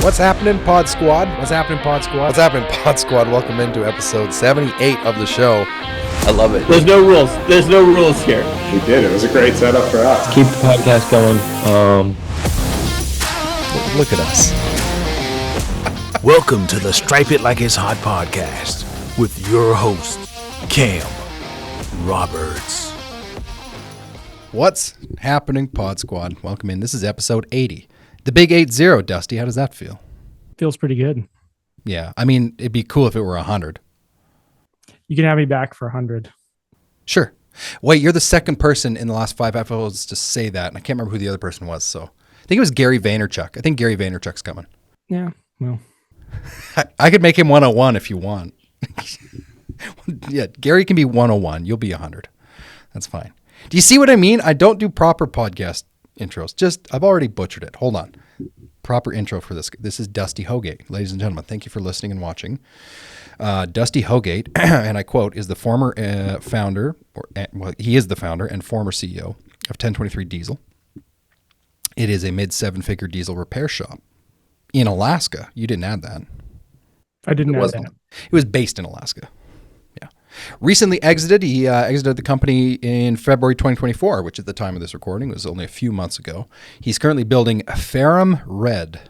What's happening, Pod Squad? What's happening, Pod Squad? What's happening, Pod Squad? Welcome into episode 78 of the show. I love it. There's no rules. There's no rules here. We did. It was a great setup for us. Keep the podcast going. Look at us. Welcome to the Stripe It Like It's Hot podcast with your host, Cam Roberts. What's happening, Pod Squad? Welcome in. This is episode 80. The big 80, Dusty. How does that feel? Feels pretty good. Yeah. I mean, it'd be cool if it were 100. You can have me back for 100. Sure. Wait, you're the second person in the last 5 episodes to say that, and I can't remember who the other person was, so I think it was Gary Vaynerchuk. I think Gary Vaynerchuk's coming. Yeah, well. I could make him 101 if you want. Yeah, Gary can be 101. You'll be 100. That's fine. Do you see what I mean? I don't do proper podcast intros. I've already butchered it. Hold on. Proper intro for this. This is Dusty Hogate. Ladies and gentlemen, thank you for listening and watching. Dusty Hogate, and I quote, is the former founder, he is the founder and former CEO of 1023 Diesel. It is a mid-7-figure diesel repair shop in Alaska. You didn't add that. I didn't add that. It was based in Alaska. Yeah. Recently exited. He exited the company in February 2024, which at the time of this recording was only a few months ago. He's currently building FerrumRed.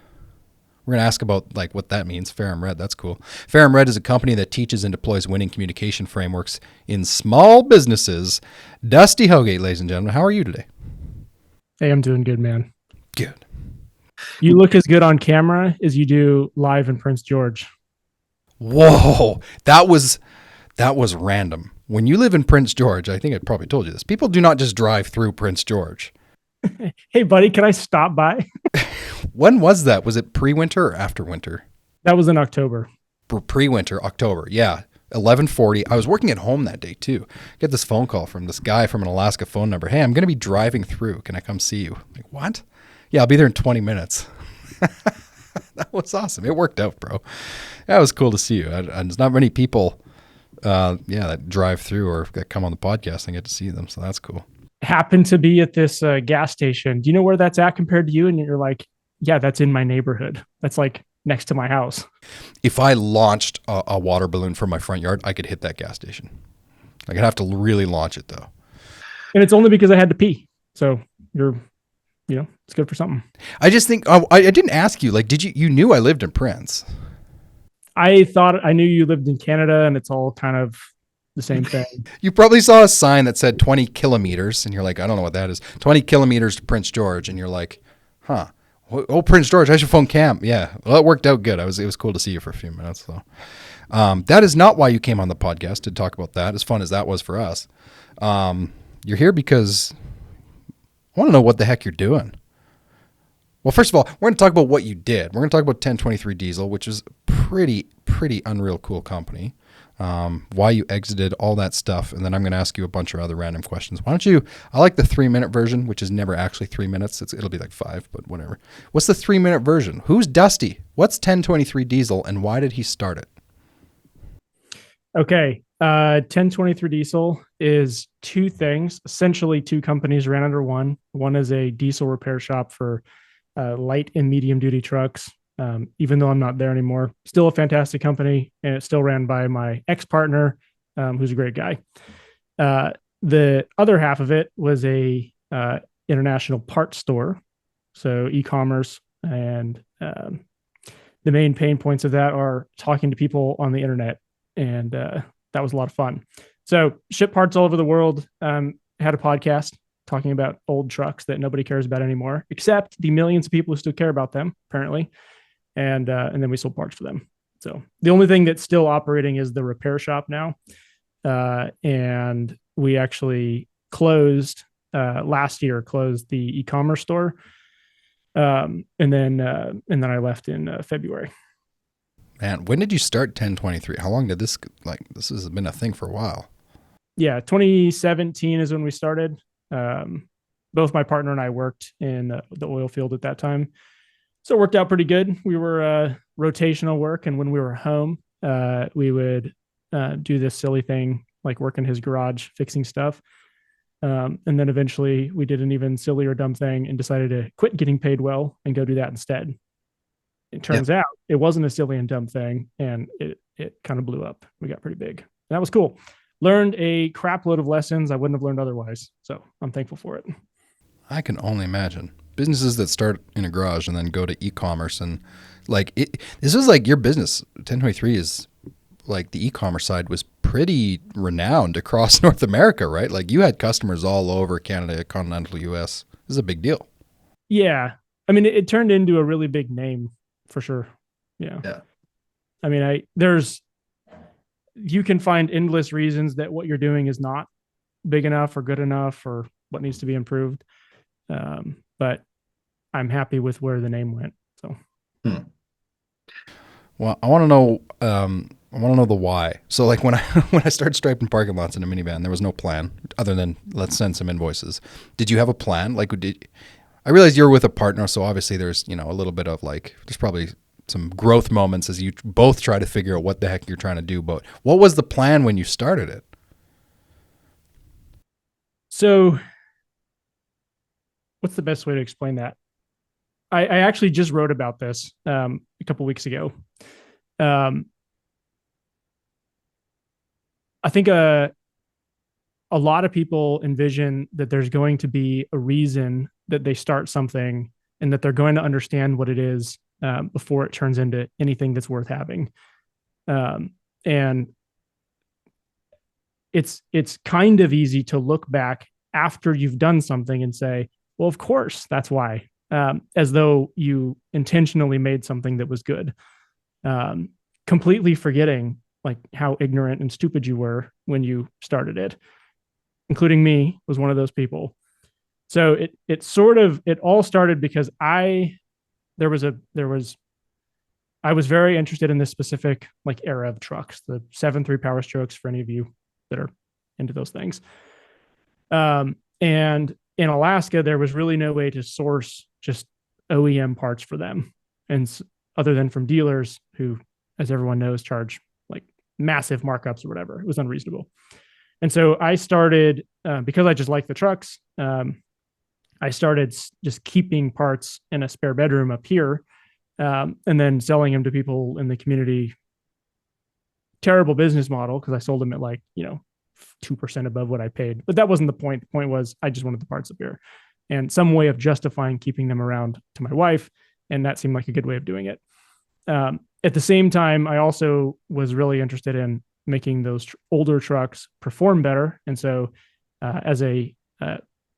We're going to ask about what that means. FerrumRed, that's cool. FerrumRed is a company that teaches and deploys winning communication frameworks in small businesses. Dusty Hogate, ladies and gentlemen, how are you today? Hey, I'm doing good, man. Good. You look as good on camera as you do live in Prince George. Whoa, that was random. When you live in Prince George, I think I probably told you this, people do not just drive through Prince George. Hey, buddy, can I stop by? When was that? Was it pre-winter or after winter? That was in October. Pre-winter, October, yeah. 11:40. I was working at home that day too. Get this phone call from this guy from an Alaska phone number. Hey, I'm going to be driving through. Can I come see you? Like, what? Yeah, I'll be there in 20 minutes. That was awesome. It worked out, bro. That was cool to see you. There's not many people that drive through or that come on the podcast and get to see them. So that's cool. Happened to be at this gas station. Do you know where that's at compared to you? And you're like, yeah, that's in my neighborhood. That's like next to my house. If I launched a water balloon from my front yard, I could hit that gas station. I'd have to really launch it though. And it's only because I had to pee. So it's good for something. I just think, I didn't ask you, you knew I lived in Prince. I thought I knew you lived in Canada and it's all kind of the same thing. You probably saw a sign that said 20 kilometers and you're like, I don't know what that is. 20 kilometers to Prince George. And you're like, huh. Oh, Prince George, I should phone Cam. Yeah. Well, it worked out good. It was cool to see you for a few minutes though. That is not why you came on the podcast to talk about that, as fun as that was for us. You're here because I want to know what the heck you're doing. Well, first of all, we're going to talk about what you did. We're going to talk about 1023 Diesel, which is pretty unreal cool company. Why you exited, all that stuff. And then I'm going to ask you a bunch of other random questions. Why don't you, I like the 3-minute version, which is never actually 3 minutes. It'll be like 5, but whatever. What's the 3-minute version? Who's Dusty? What's 1023 Diesel and why did he start it? Okay. 1023 Diesel is two things, essentially two companies ran under one. One is a diesel repair shop for light and medium duty trucks. Even though I'm not there anymore, still a fantastic company, and it's still ran by my ex-partner, who's a great guy. The other half of it was a international parts store, so e-commerce, and the main pain points of that are talking to people on the internet, and that was a lot of fun. So ship parts all over the world. Had a podcast talking about old trucks that nobody cares about anymore, except the millions of people who still care about them, apparently. And then we sold parts for them. So the only thing that's still operating is the repair shop now. And we actually closed last year, closed the e-commerce store. And then I left in February. Man, when did you start 1023? How long did this has been a thing for a while? Yeah, 2017 is when we started. Both my partner and I worked in the oil field at that time. So it worked out pretty good. We were rotational work. And when we were home, we would do this silly thing, like work in his garage, fixing stuff. And then eventually we did an even sillier, dumb thing and decided to quit getting paid well and go do that instead. it turns out it wasn't a silly and dumb thing, and it kind of blew up. We got pretty big. And that was cool. Learned a crap load of lessons I wouldn't have learned otherwise. So I'm thankful for it. I can only imagine businesses that start in a garage and then go to e-commerce, and like this is like your business. 1023 is like the e-commerce side was pretty renowned across North America, right? Like you had customers all over Canada, continental US. This is a big deal. Yeah. I mean, it turned into a really big name for sure. Yeah. I mean, you can find endless reasons that what you're doing is not big enough or good enough or what needs to be improved. But I'm happy with where the name went. So, Well, I want to know. I want to know the why. So, like when I started striping parking lots in a minivan, there was no plan other than let's send some invoices. Did you have a plan? Like, I realized you're with a partner, so obviously there's a little bit of like there's probably some growth moments as you both try to figure out what the heck you're trying to do. But what was the plan when you started it? So what's the best way to explain that? I actually just wrote about this a couple weeks ago. I think a lot of people envision that there's going to be a reason that they start something and that they're going to understand what it is before it turns into anything that's worth having. And it's kind of easy to look back after you've done something and say, well, of course, that's why, as though you intentionally made something that was good, completely forgetting like how ignorant and stupid you were when you started it, including me, was one of those people. So it all started because I was very interested in this specific like era of trucks, the 7.3 Power Strokes, for any of you that are into those things. And in Alaska, there was really no way to source just OEM parts for them, and other than from dealers who, as everyone knows, charge like massive markups or whatever. It was unreasonable. And so I started, because I just like the trucks, I started just keeping parts in a spare bedroom up here, and then selling them to people in the community. Terrible business model because I sold them at 2% above what I paid. But that wasn't the point. The point was I just wanted the parts up here and some way of justifying keeping them around to my wife. And that seemed like a good way of doing it. At the same time, I also was really interested in making those older trucks perform better. And so as a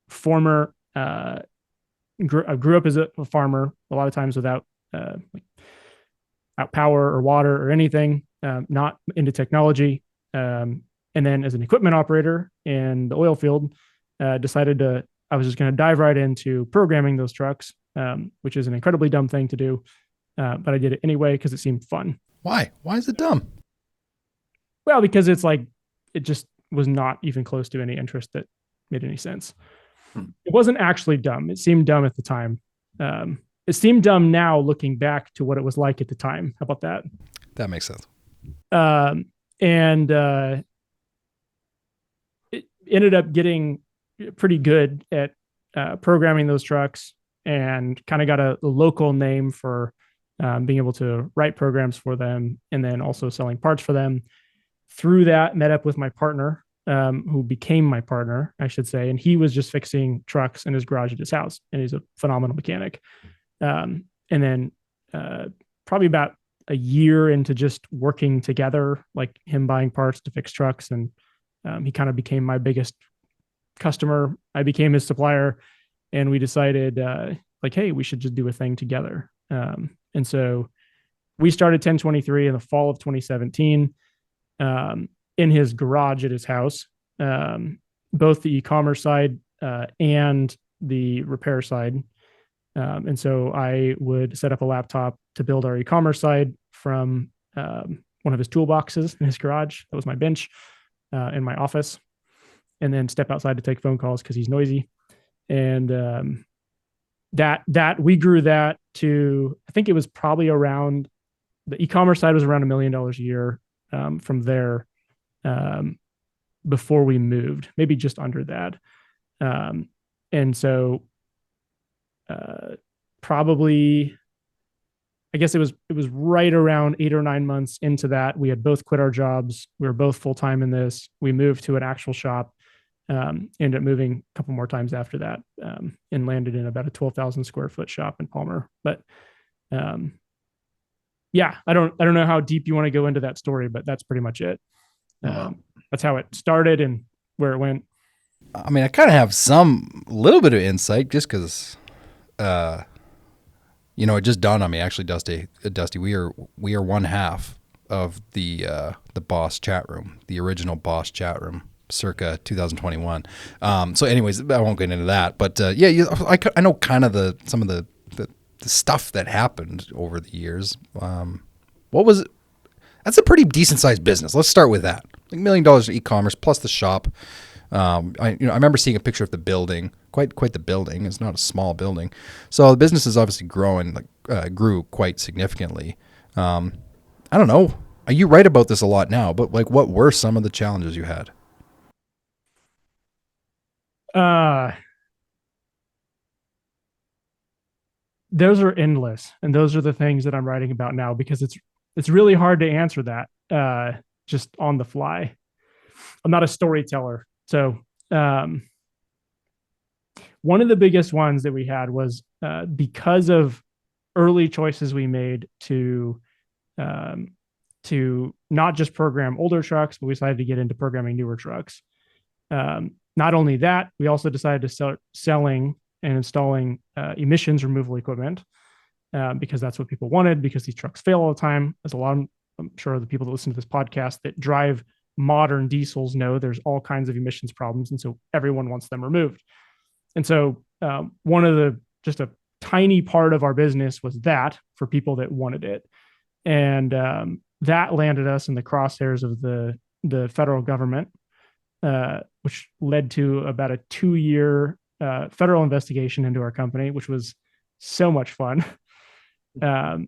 former, I grew up as a farmer, a lot of times without power or water or anything, not into technology. And then as an equipment operator in the oil field, decided I was just going to dive right into programming those trucks, which is an incredibly dumb thing to do. But I did it anyway because it seemed fun. Why? Why is it dumb? Well, because it's like, it just was not even close to any interest that made any sense. It wasn't actually dumb. It seemed dumb at the time. It seemed dumb now looking back to what it was like at the time. How about that? That makes sense. And it ended up getting pretty good at programming those trucks, and kind of got a local name for being able to write programs for them, and then also selling parts for them. Through that, met up with my partner, who became my partner, I should say, and he was just fixing trucks in his garage at his house, and he's a phenomenal mechanic. And then probably about a year into just working together, like him buying parts to fix trucks, and he kind of became my biggest customer. I became his supplier, and we decided hey, we should just do a thing together. And so we started 1023 in the fall of 2017 in his garage at his house, both the e-commerce side and the repair side. And so I would set up a laptop to build our e-commerce side from one of his toolboxes in his garage. That was my bench in my office, and then step outside to take phone calls because he's noisy. And that we grew that to, I think it was probably around, the e-commerce side was around $1 million a year from there before we moved, maybe just under that. And so probably I guess it was right around 8 or 9 months into that. We had both quit our jobs. We were both full time in this. We moved to an actual shop. Ended up moving a couple more times after that, and landed in about a 12,000 square foot shop in Palmer. But yeah, I don't know how deep you want to go into that story, but that's pretty much it. That's how it started and where it went. I mean, I kind of have some little bit of insight just because, it just dawned on me. Actually, Dusty, we are one half of the Boss chat room, the original Boss chat room, circa 2021. So, anyways, I won't get into that. But I know kind of some of the stuff that happened over the years. What was it? That's a pretty decent sized business. Let's start with that. Like $1 million of e-commerce plus the shop. I remember seeing a picture of the building. Quite the building. It's not a small building. So the business is obviously growing. Grew quite significantly. I don't know. You write about this a lot now, but what were some of the challenges you had? Those are endless, and those are the things that I'm writing about now because it's really hard to answer that just on the fly. I'm not a storyteller, so one of the biggest ones that we had was because of early choices we made to not just program older trucks, but we decided to get into programming newer trucks. Not only that, we also decided to start selling and installing emissions removal equipment because that's what people wanted, because these trucks fail all the time. There's a lot of, I'm sure the people that listen to this podcast that drive modern diesels know there's all kinds of emissions problems. And so everyone wants them removed. And so one of the, just a tiny part of our business was that for people that wanted it. And that landed us in the crosshairs of the federal government, which led to about a 2-year federal investigation into our company, which was so much fun. I mean,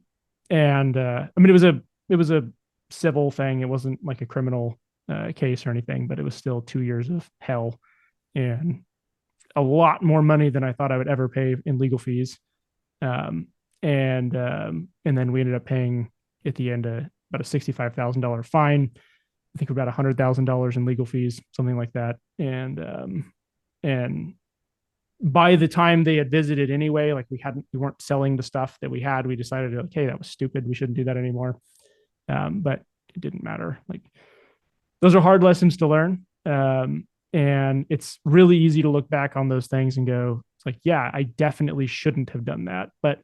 it was a civil thing. It wasn't like a criminal case or anything, but it was still 2 years of hell and a lot more money than I thought I would ever pay in legal fees. And then we ended up paying at the end about a $65,000 fine. I think about $100,000 in legal fees, something like that. And by the time they had visited anyway, like we weren't selling the stuff that we had. We decided, okay, that was stupid. We shouldn't do that anymore. But it didn't matter. Like those are hard lessons to learn. And it's really easy to look back on those things and go, it's like, yeah, I definitely shouldn't have done that. But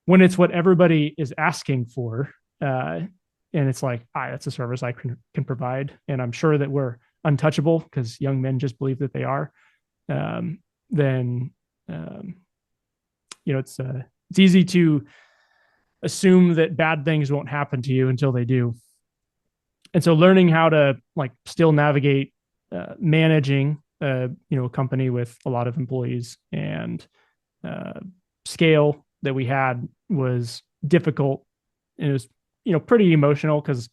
when it's what everybody is asking for, and it's like, that's a service I can provide. And I'm sure that we're untouchable because young men just believe that they are. Then it's easy to assume that bad things won't happen to you until they do. And so learning how to still navigate managing a company with a lot of employees and scale that we had was difficult. And it was pretty emotional because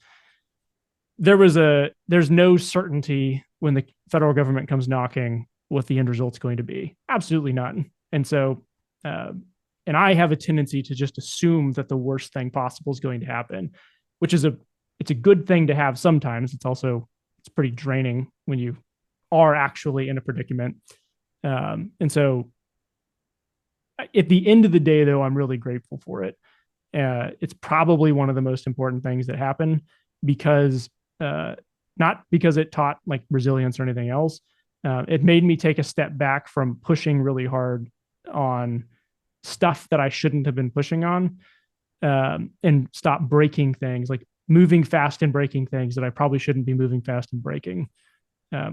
there's no certainty when the federal government comes knocking what the end result's going to be. Absolutely none. And so and I have a tendency to just assume that the worst thing possible is going to happen, which is it's a good thing to have sometimes. It's pretty draining when you are actually in a predicament. And so at the end of the day, though, I'm really grateful for it. It's probably one of the most important things that happened because not because it taught resilience or anything else. It made me take a step back from pushing really hard on stuff that I shouldn't have been pushing on, and stop breaking things, like moving fast and breaking things that I probably shouldn't be moving fast and breaking,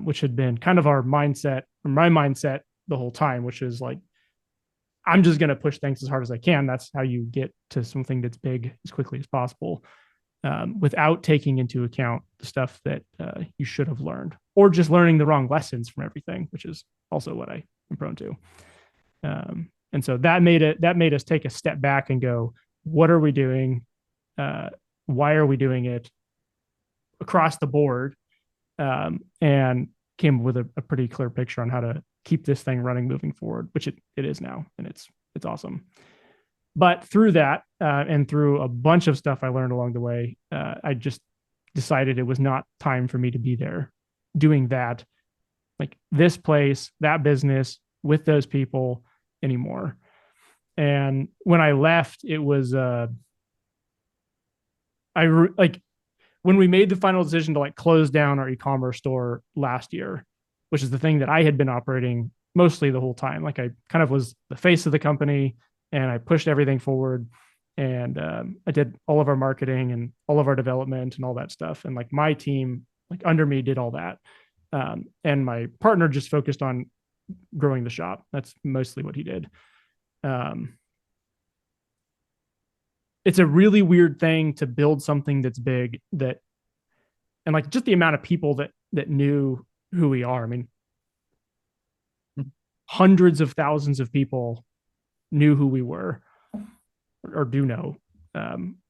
which had been kind of our mindset, or my mindset the whole time, which is like, I'm just going to push things as hard as I can. That's how you get to something that's big as quickly as possible, without taking into account the stuff that you should have learned, or just learning the wrong lessons from everything, which is also what I am prone to. And so that made us take a step back and go, what are we doing? Why are we doing it across the board? And came up with a pretty clear picture on how to keep this thing running moving forward, which it is now. And it's awesome. But through that and through a bunch of stuff I learned along the way, I just decided it was not time for me to be there doing that, like this place, that business with those people anymore. And when I left, it was like when we made the final decision to like close down our e-commerce store last year, which is the thing that I had been operating mostly the whole time. Like I kind of was the face of the company and I pushed everything forward, and I did all of our marketing and all of our development and all that stuff. And like my team, like under me, did all that. And my partner just focused on growing the shop. That's mostly what he did. It's a really weird thing to build something that's big, that, and like just the amount of people that knew who we are. I mean, hundreds of thousands of people knew who we were, or do know,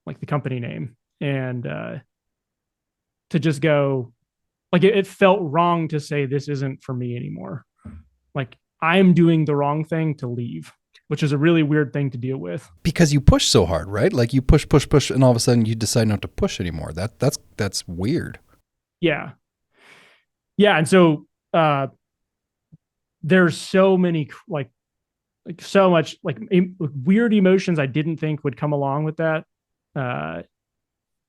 like the company name. And to just go, like it felt wrong to say this isn't for me anymore. Like I'm doing the wrong thing to leave, which is a really weird thing to deal with. Because you push so hard, right? Like you push, and all of a sudden you decide not to push anymore. That's weird. Yeah. Yeah. And so there's so many like so much like weird emotions I didn't think would come along with that,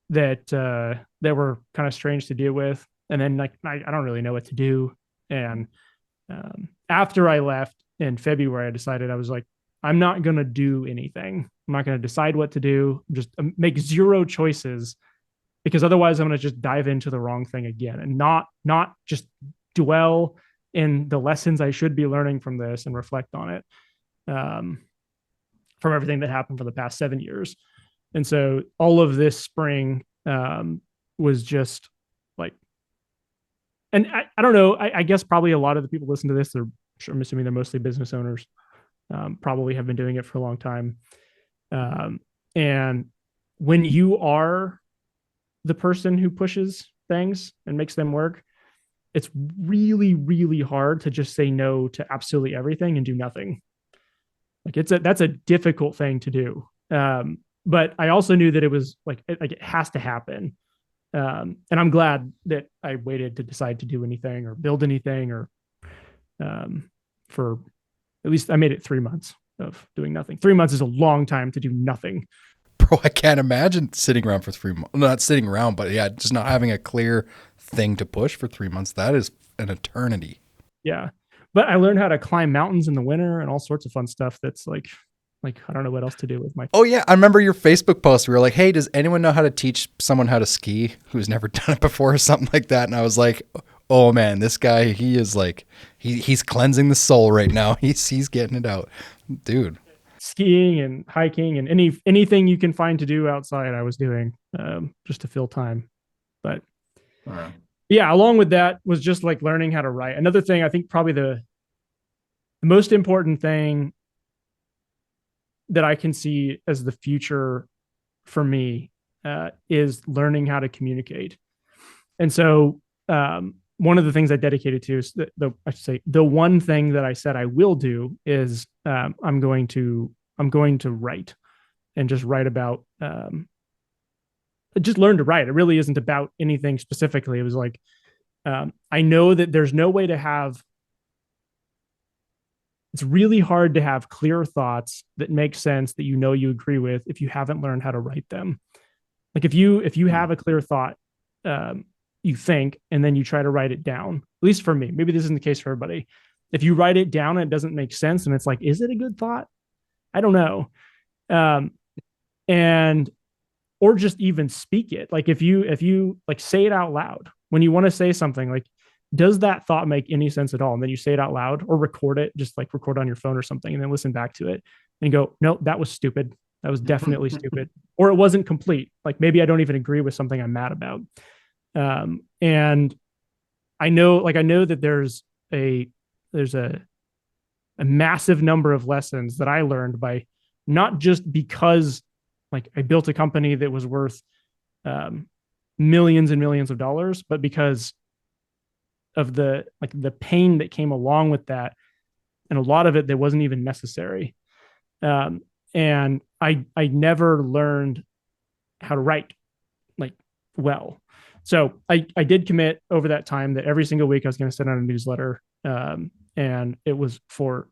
that were kind of strange to deal with. And then like I don't really know what to do. And after I left in February, I decided, I was like, I'm not going to do anything. I'm not going to decide what to do. Just make zero choices, because otherwise I'm going to just dive into the wrong thing again, and not just dwell in the lessons I should be learning from this and reflect on it, from everything that happened for the past 7 years. And so all of this spring was just like, and I don't know, I guess probably a lot of the people listen to this, I'm assuming they're mostly business owners, probably have been doing it for a long time. And when you are the person who pushes things and makes them work, it's really, really hard to just say no to absolutely everything and do nothing. Like that's a difficult thing to do. But I also knew that it was like it has to happen. And I'm glad that I waited to decide to do anything or build anything, or for at least I made it 3 months of doing nothing. 3 months is a long time to do nothing. Bro, I can't imagine sitting around for 3 months. Not sitting around, but yeah, just not having a clear thing to push for 3 months. That is an eternity. Yeah. But I learned how to climb mountains in the winter and all sorts of fun stuff. That's like I don't know what else to do with my. Oh yeah, I remember your Facebook post. We were like, "Hey, does anyone know how to teach someone how to ski who's never done it before," or something like that? And I was like, "Oh man, this guy, he is like, he's cleansing the soul right now. He's getting it out, dude." Skiing and hiking and anything you can find to do outside, I was doing just to fill time. But yeah, along with that was just like learning how to write. Another thing, I think probably the most important thing that I can see as the future for me is learning how to communicate. And so one of the things I dedicated to is the one thing that I said I will do is I'm going to write, and just write about just learn to write. It really isn't about anything specifically. It was like I know that there's no way to have. It's really hard to have clear thoughts that make sense, that you agree with, if you haven't learned how to write them. Like if you have a clear thought, you think, and then you try to write it down. At least for me, maybe this isn't the case for everybody. If you write it down and it doesn't make sense, and it's like, is it a good thought? I don't know. And or just even speak it. Like if you like say it out loud when you want to say something, like, does that thought make any sense at all? And then you say it out loud, or record it, just like record on your phone or something, and then listen back to it and go, no, that was stupid. That was definitely stupid. Or it wasn't complete. Like maybe I don't even agree with something I'm mad about. And I know that there's a massive number of lessons that I learned by, not just because like I built a company that was worth millions and millions of dollars, but because of the pain that came along with that. And a lot of it that wasn't even necessary. and I never learned how to write like well. So I did commit over that time that every single week I was going to send out a newsletter. And it was for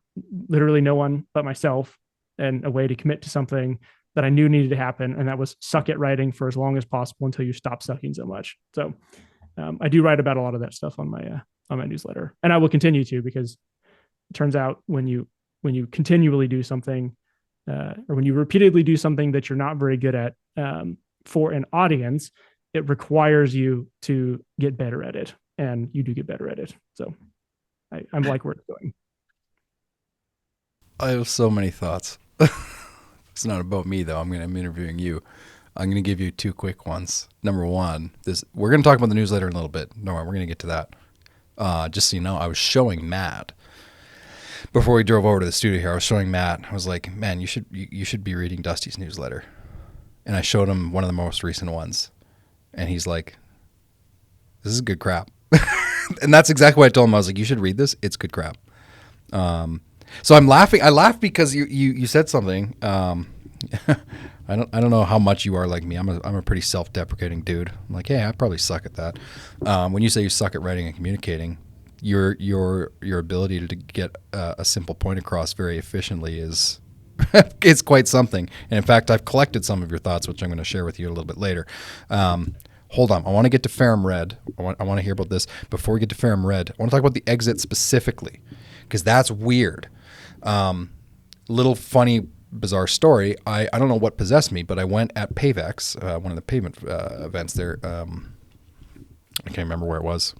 literally no one but myself, and a way to commit to something that I knew needed to happen. And that was suck at writing for as long as possible until you stop sucking so much. So I do write about a lot of that stuff on my newsletter, and I will continue to, because it turns out when you continually do something, or when you repeatedly do something that you're not very good at, for an audience, it requires you to get better at it, and you do get better at it. So I'm like where it's going. I have so many thoughts. It's not about me though. I'm interviewing you. I'm going to give you two quick ones. Number one, we're going to talk about the newsletter in a little bit. No, we're going to get to that. Just so you know, I was showing Matt before we drove over to the studio here. I was showing Matt. I was like, man, you should be reading Dusty's newsletter. And I showed him one of the most recent ones. And he's like, this is good crap. And that's exactly what I told him. I was like, you should read this. It's good crap. So I'm laughing. I laughed because you said something. I don't know how much you are like me. I'm a pretty self-deprecating dude. I'm like, hey, I probably suck at that. When you say you suck at writing and communicating, your ability to get a simple point across very efficiently is it's quite something. And in fact, I've collected some of your thoughts, which I'm going to share with you a little bit later. Hold on. I want to get to FerrumRed. I want to hear about this. Before we get to FerrumRed, I want to talk about the exit specifically, because that's weird. Little funny, bizarre story. I don't know what possessed me, but I went at Pavex, one of the pavement events there. I can't remember where it was,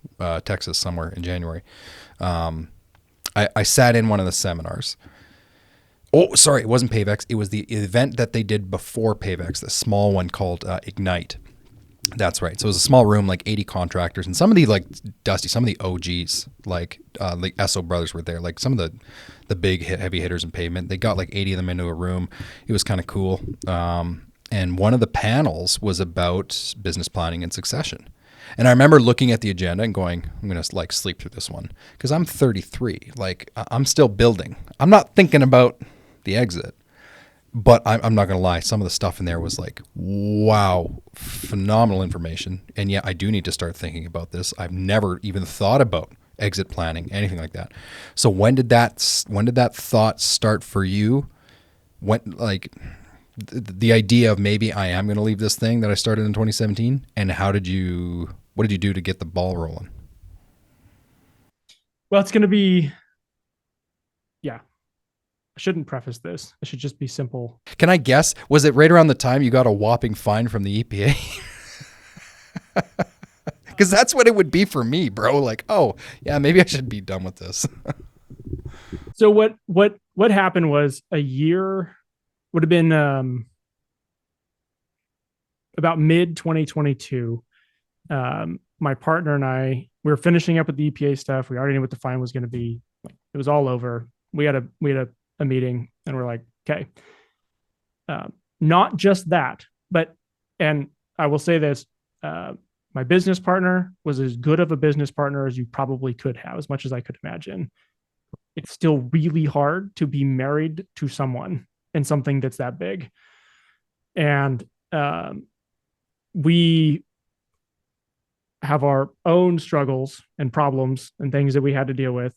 Texas, somewhere in January. I sat in one of the seminars. Oh, sorry, it wasn't Pavex. It was the event that they did before Pavex, the small one called Ignite. That's right. So it was a small room, like 80 contractors, and some of the some of the OGs, like Esso Brothers were there, like some of the big heavy hitters in pavement. They got like 80 of them into a room. It was kind of cool. And one of the panels was about business planning and succession. And I remember looking at the agenda and going, I'm going to like sleep through this one, because I'm 33. Like I'm still building. I'm not thinking about the exit. But I'm not going to lie. Some of the stuff in there was like, wow, phenomenal information. And yeah, I do need to start thinking about this. I've never even thought about exit planning, anything like that. So when did that thought start for you? When, like, the idea of maybe I am going to leave this thing that I started in 2017, and what did you do to get the ball rolling? Well, it's going to be, yeah. I shouldn't preface this. It should just be simple. Can I guess? Was it right around the time you got a whopping fine from the EPA? Because that's what it would be for me, bro. Like, oh yeah, maybe I should be done with this. So what happened was, a year would have been about mid 2022. My partner and I, we were finishing up with the EPA stuff. We already knew what the fine was going to be. It was all over. We had a meeting, and we're like, okay, not just that, but, and I will say this, my business partner was as good of a business partner as you probably could have, as much as I could imagine. It's still really hard to be married to someone in something that's that big. And we have our own struggles and problems and things that we had to deal with.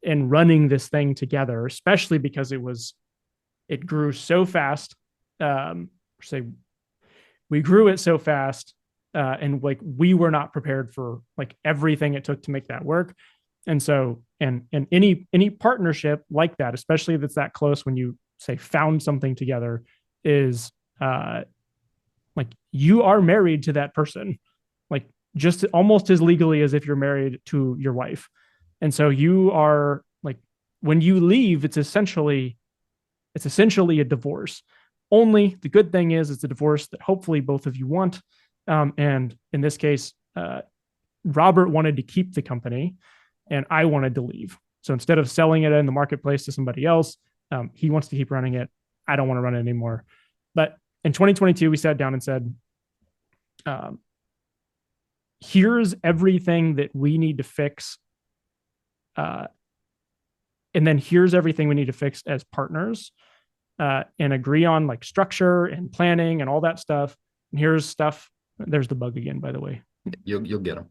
In running this thing together, especially because it grew so fast. We grew it so fast, and like we were not prepared for like everything it took to make that work. And so, and any partnership like that, especially if it's that close, when you say found something together, is like you are married to that person, like just almost as legally as if you're married to your wife. And so you are like, when you leave, it's essentially a divorce. Only the good thing is it's a divorce that hopefully both of you want. And in this case, Robert wanted to keep the company and I wanted to leave. So instead of selling it in the marketplace to somebody else, he wants to keep running it. I don't want to run it anymore. But in 2022, we sat down and said, here's everything that we need to fix. And then here's everything we need to fix as partners. and agree on like structure and planning and all that stuff. And here's stuff. There's the bug again, by the way. You'll get them.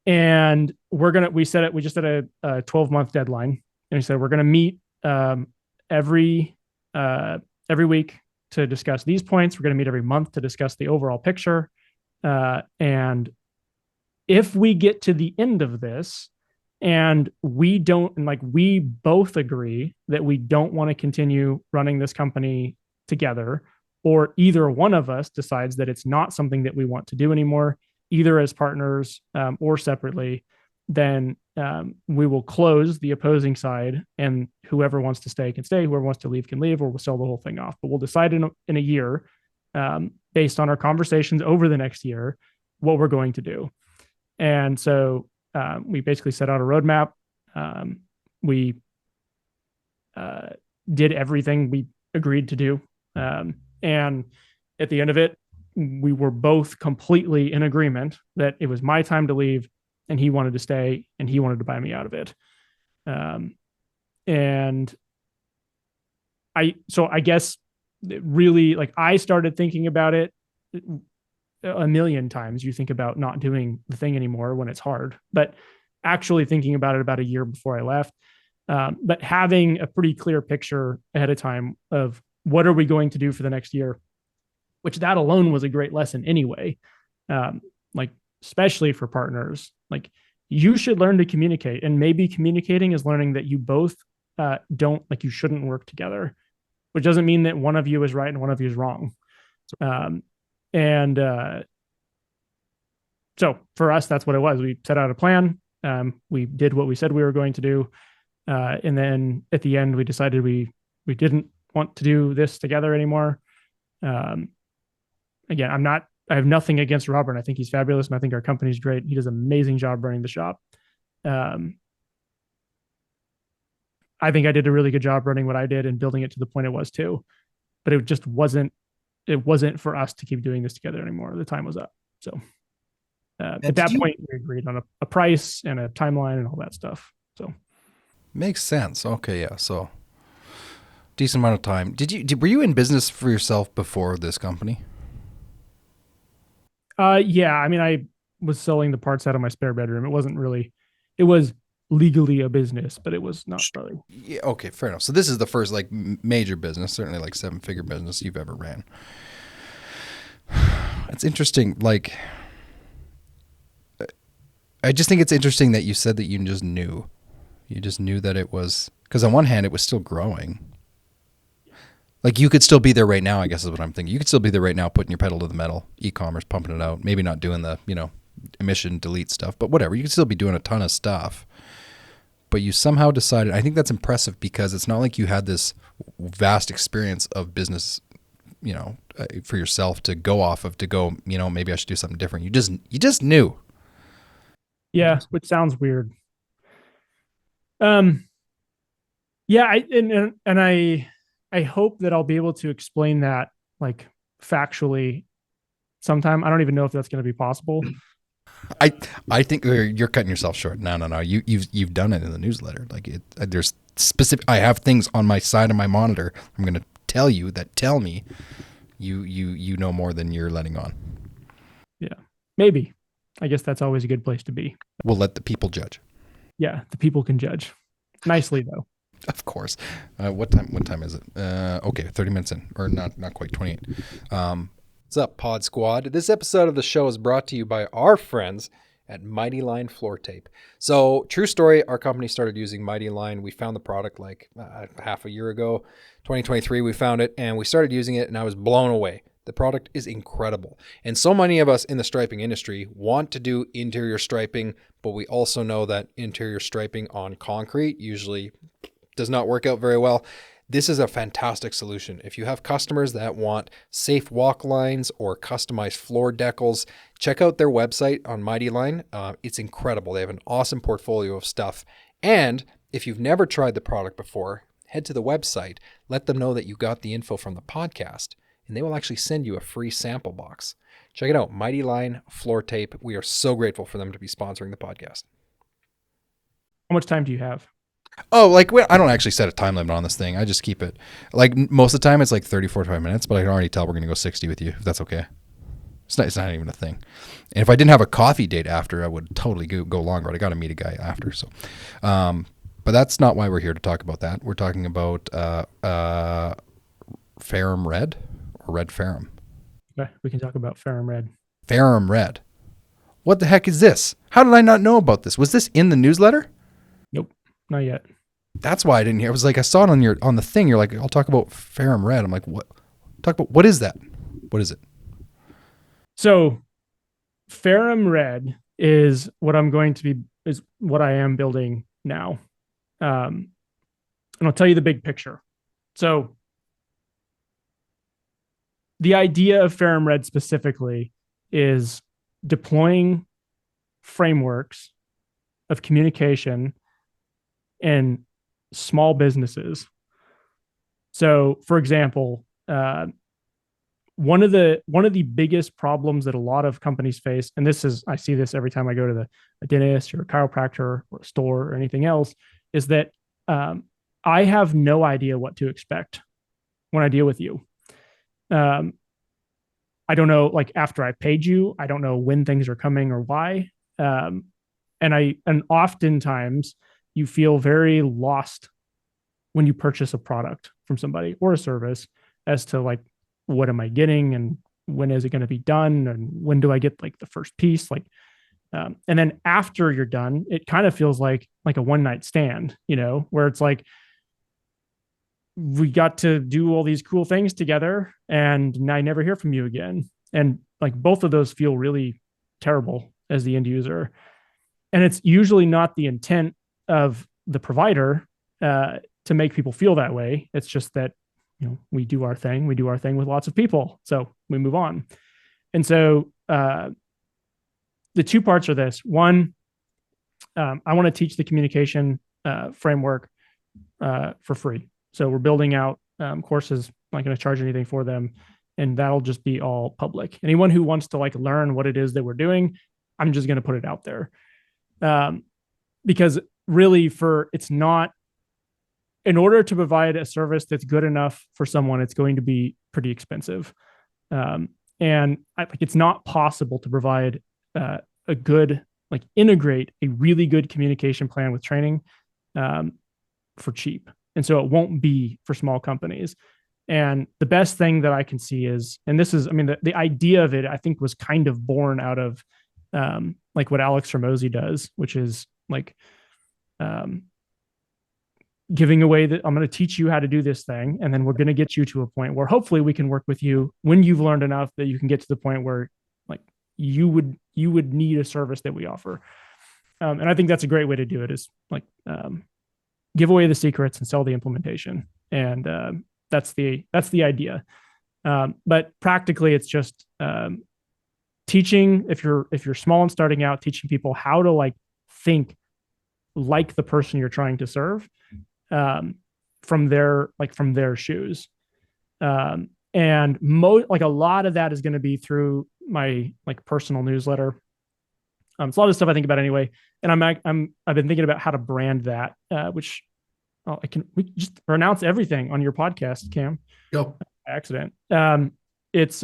And we just set a 12-month deadline, and we said we're going to meet every week to discuss these points. We're going to meet every month to discuss the overall picture. And if we get to the end of this and we both agree that we don't want to continue running this company together, or either one of us decides that it's not something that we want to do anymore, either as partners or separately, then we will close the opposing side, and whoever wants to stay can stay, whoever wants to leave can leave, or we'll sell the whole thing off. But we'll decide in a year, based on our conversations over the next year, what we're going to do. And so we basically set out a roadmap. We did everything we agreed to do. And at the end of it, we were both completely in agreement that it was my time to leave and he wanted to stay and he wanted to buy me out of it. And I guess really, like, I started thinking about it a million times. You think about not doing the thing anymore when it's hard, but actually thinking about it about a year before I left. But having a pretty clear picture ahead of time of what are we going to do for the next year, which that alone was a great lesson anyway. Like, especially for partners, like, you should learn to communicate, and maybe communicating is learning that you both you shouldn't work together, which doesn't mean that one of you is right and one of you is wrong. So for us, that's what it was. We set out a plan. We did what we said we were going to do. And then at the end, we decided we didn't want to do this together anymore. Again, I have nothing against Robert. I think he's fabulous, and I think our company's great. He does an amazing job running the shop. I think I did a really good job running what I did and building it to the point it was too, but it just wasn't for us to keep doing this together anymore. The time was up. So at that point, we agreed on a price and a timeline and all that stuff. So makes sense. Okay, yeah. So decent amount of time. Were you in business for yourself before this company? Yeah. I mean, I was selling the parts out of my spare bedroom. It was legally a business, but it was not really. Yeah, okay, fair enough. So this is the first like major business, certainly like 7-figure business you've ever ran. It's interesting. Like, I just think it's interesting that you said that you just knew that it was, because on one hand it was still growing. Like, you could still be there right now, I guess is what I'm thinking. You could still be there right now, putting your pedal to the metal, e-commerce, pumping it out, maybe not doing the, emission delete stuff, but whatever. You could still be doing a ton of stuff. But you somehow decided, I think that's impressive, because it's not like you had this vast experience of business, for yourself to go off of, to go, maybe I should do something different. You just knew. Yeah, which sounds weird. Yeah, I hope that I'll be able to explain that, like, factually sometime. I don't even know if that's going to be possible. I think you're cutting yourself short. No. You've done it in the newsletter. Like, there's specific. I have things on my side of my monitor. I'm going to tell you that tell me you know more than you're letting on. Yeah, maybe. I guess that's always a good place to be. We'll let the people judge. Yeah, the people can judge nicely, though. Of course. What time is it? Okay, 30 minutes in, or not quite, 28. What's up, Pod Squad? This episode of the show is brought to you by our friends at MightyLine Floor Tape. So, true story, our company started using MightyLine. We found the product like half a year ago, 2023, we found it, and we started using it, and I was blown away. The product is incredible. And so many of us in the striping industry want to do interior striping, but we also know that interior striping on concrete usually does not work out very well. This is a fantastic solution. If you have customers that want safe walk lines or customized floor decals, check out their website on MightyLine. It's incredible. They have an awesome portfolio of stuff. And if you've never tried the product before, head to the website, let them know that you got the info from the podcast, and they will actually send you a free sample box. Check it out, MightyLine Floor Tape. We are so grateful for them to be sponsoring the podcast. How much time do you have? Oh, like I don't actually set a time limit on this thing. I just keep it like most of the time it's like 30, 45 minutes, but I can already tell we're going to go 60 with you if that's okay. It's not even a thing. And if I didn't have a coffee date after, I would totally go longer. But I got to meet a guy after. So, but that's not why we're here to talk about that. We're talking about FerrumRed or Red Ferrum. Okay, we can talk about FerrumRed. FerrumRed. What the heck is this? How did I not know about this? Was this in the newsletter? Nope, not yet. That's why I didn't hear. It was like I saw it on the thing. You're like, I'll talk about FerrumRed. I'm like, what? Talk about what is that? What is it? So, FerrumRed is what I am building now, and I'll tell you the big picture. So, the idea of FerrumRed specifically is deploying frameworks of communication in small businesses. So, for example, one of the biggest problems that a lot of companies face, and I see this every time I go to a dentist or a chiropractor or a store or anything else, is that I have no idea what to expect when I deal with you. I don't know, like after I paid you, I don't know when things are coming or why. And oftentimes you feel very lost when you purchase a product from somebody or a service as to like, what am I getting and when is it going to be done? And when do I get like the first piece? Like, and then after you're done, it kind of feels like a one night stand, where it's like, we got to do all these cool things together and I never hear from you again. And like both of those feel really terrible as the end user. And it's usually not the intent of the provider to make people feel that way. It's just that, we do our thing with lots of people. So we move on. And so the two parts are this. One, I want to teach the communication framework for free. So we're building out courses, not going to charge anything for them. And that'll just be all public. Anyone who wants to like learn what it is that we're doing, I'm just going to put it out there. Because really it's not, in order to provide a service that's good enough for someone, it's going to be pretty expensive. It's not possible to provide integrate a really good communication plan with training for cheap. And so it won't be for small companies. And the best thing that I can see is, and this is, the idea of it, I think was kind of born out of like what Alex Hormozi does, which is like, giving away that I'm going to teach you how to do this thing. And then we're going to get you to a point where hopefully we can work with you when you've learned enough that you can get to the point where like you would need a service that we offer. And I think that's a great way to do it, is like give away the secrets and sell the implementation. And that's the idea. But practically it's just teaching, if you're small and starting out, teaching people how to like think like the person you're trying to serve. From their shoes. And a lot of that is going to be through my like personal newsletter. It's a lot of stuff I think about anyway. And I've been thinking about how to brand that, which we just announce everything on your podcast, Cam. Go. Accident. It's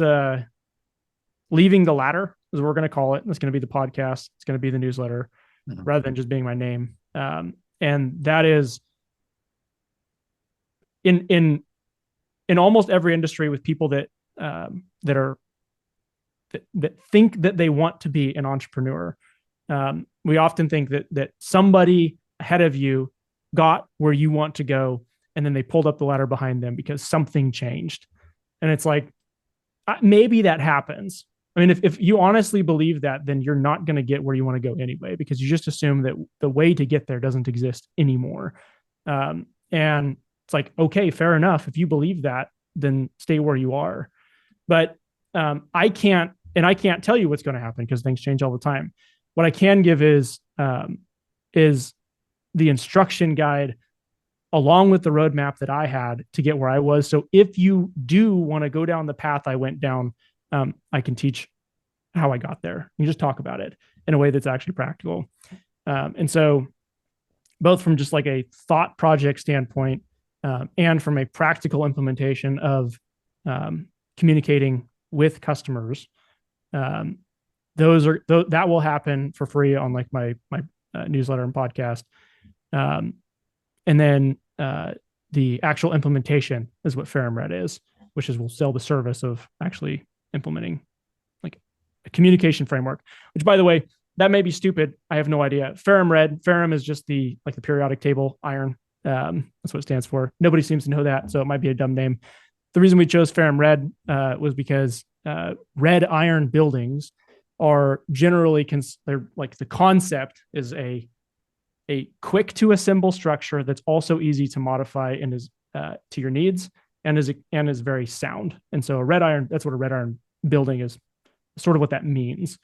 Leaving the Ladder is what we're going to call it. It's going to be the podcast. It's going to be the newsletter rather than just being my name. And that is, in almost every industry with people that think that they want to be an entrepreneur. We often think that somebody ahead of you got where you want to go, and then they pulled up the ladder behind them because something changed. And it's like, maybe that happens. I mean, if you honestly believe that, then you're not going to get where you want to go anyway, because you just assume that the way to get there doesn't exist anymore. And it's like, okay, fair enough. If you believe that, then stay where you are. But I can't tell you what's going to happen because things change all the time. What I can give is the instruction guide along with the roadmap that I had to get where I was. So if you do want to go down the path I went down, I can teach how I got there. You just talk about it in a way that's actually practical. And so both from just like a thought project standpoint and from a practical implementation of communicating with customers. That will happen for free on like my newsletter and podcast. And then the actual implementation is what FerrumRed is, which is we'll sell the service of actually implementing like a communication framework, which by the way, that may be stupid. I have no idea. Ferrum is just the periodic table iron. That's what it stands for. Nobody seems to know that, so it might be a dumb name. The reason we chose FerrumRed was because red iron buildings are generally they're like the concept is a quick to assemble structure that's also easy to modify and is to your needs and is very sound. And so that's what a red iron building is, sort of what that means.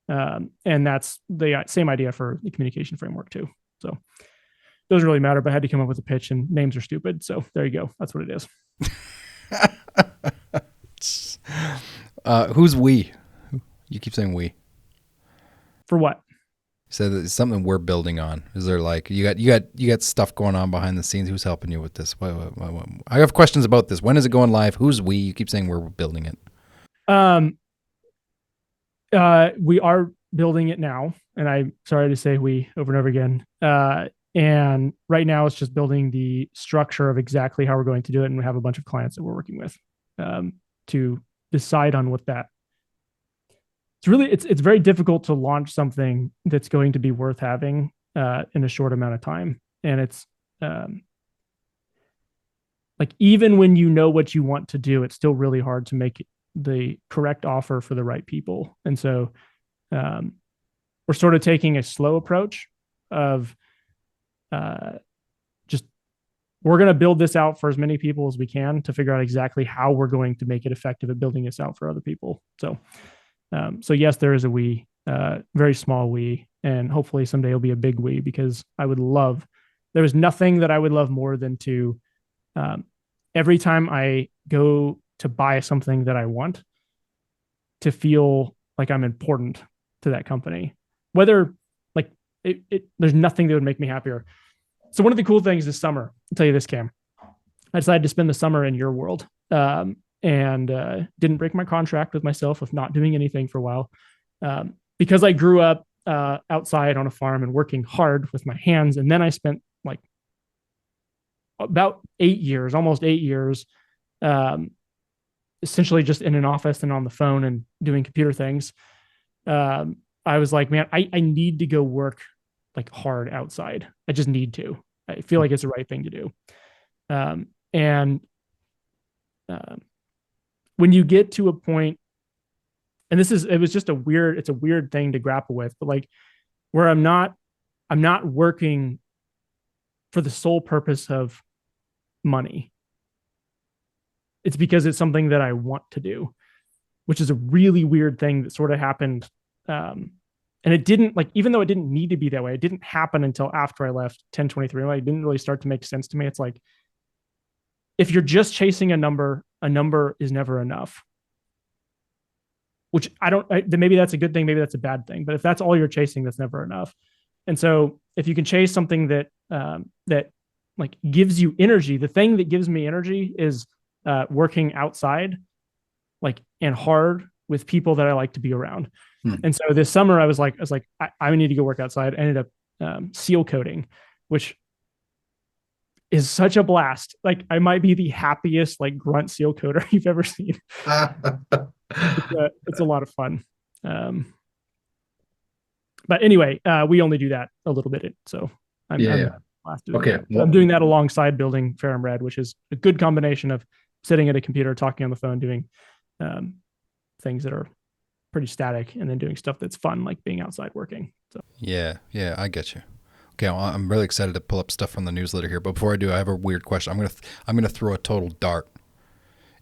And that's the same idea for the communication framework too. So it doesn't really matter, but I had to come up with a pitch, and names are stupid. So there you go. That's what it is. Who's we? You keep saying we. For what? So it's something we're building on. Is there like you got stuff going on behind the scenes? Who's helping you with this? What? I have questions about this. When is it going live? Who's we? You keep saying we're building it. We are building it now, and I'm sorry to say we over and over again. And right now it's just building the structure of exactly how we're going to do it. And we have a bunch of clients that we're working with to decide on what that. It's very difficult to launch something that's going to be worth having in a short amount of time. And it's like, even when you know what you want to do, it's still really hard to make the correct offer for the right people. And so we're sort of taking a slow approach of just, we're going to build this out for as many people as we can to figure out exactly how we're going to make it effective at building this out for other people. So yes, there is a we, very small we, and hopefully someday it'll be a big we, because there is nothing that I would love more than to, every time I go to buy something that I want, to feel like I'm important to that company, whether like there's nothing that would make me happier. So one of the cool things this summer, I'll tell you this, Cam, I decided to spend the summer in your world, and didn't break my contract with myself of not doing anything for a while, because I grew up outside on a farm and working hard with my hands. And then I spent like about 8 years, almost 8 years, essentially just in an office and on the phone and doing computer things. I was like, man, I need to go work like hard outside. I just need to. I feel like it's the right thing to do. When you get to a point, and it's a weird thing to grapple with, but like where I'm not working for the sole purpose of money. It's because it's something that I want to do, which is a really weird thing that sort of happened. And it didn't, like, even though it didn't need to be that way, it didn't happen until after I left 1023. Like, it didn't really start to make sense to me. It's like, if you're just chasing a number is never enough. Which maybe that's a good thing, maybe that's a bad thing. But if that's all you're chasing, that's never enough. And so if you can chase something that like gives you energy, the thing that gives me energy is working outside, like, and hard with people that I like to be around. And so this summer I was like, I need to go work outside. I ended up seal coating, which is such a blast. Like, I might be the happiest like grunt seal coater you've ever seen. It's a lot of fun. But anyway, we only do that a little bit. So I'm doing that alongside building FerrumRed, which is a good combination of sitting at a computer, talking on the phone, doing things that are pretty static, and then doing stuff that's fun, like being outside working. So yeah, I get you. Okay, well, I'm really excited to pull up stuff from the newsletter here. But before I do, I have a weird question. I'm gonna throw a total dart,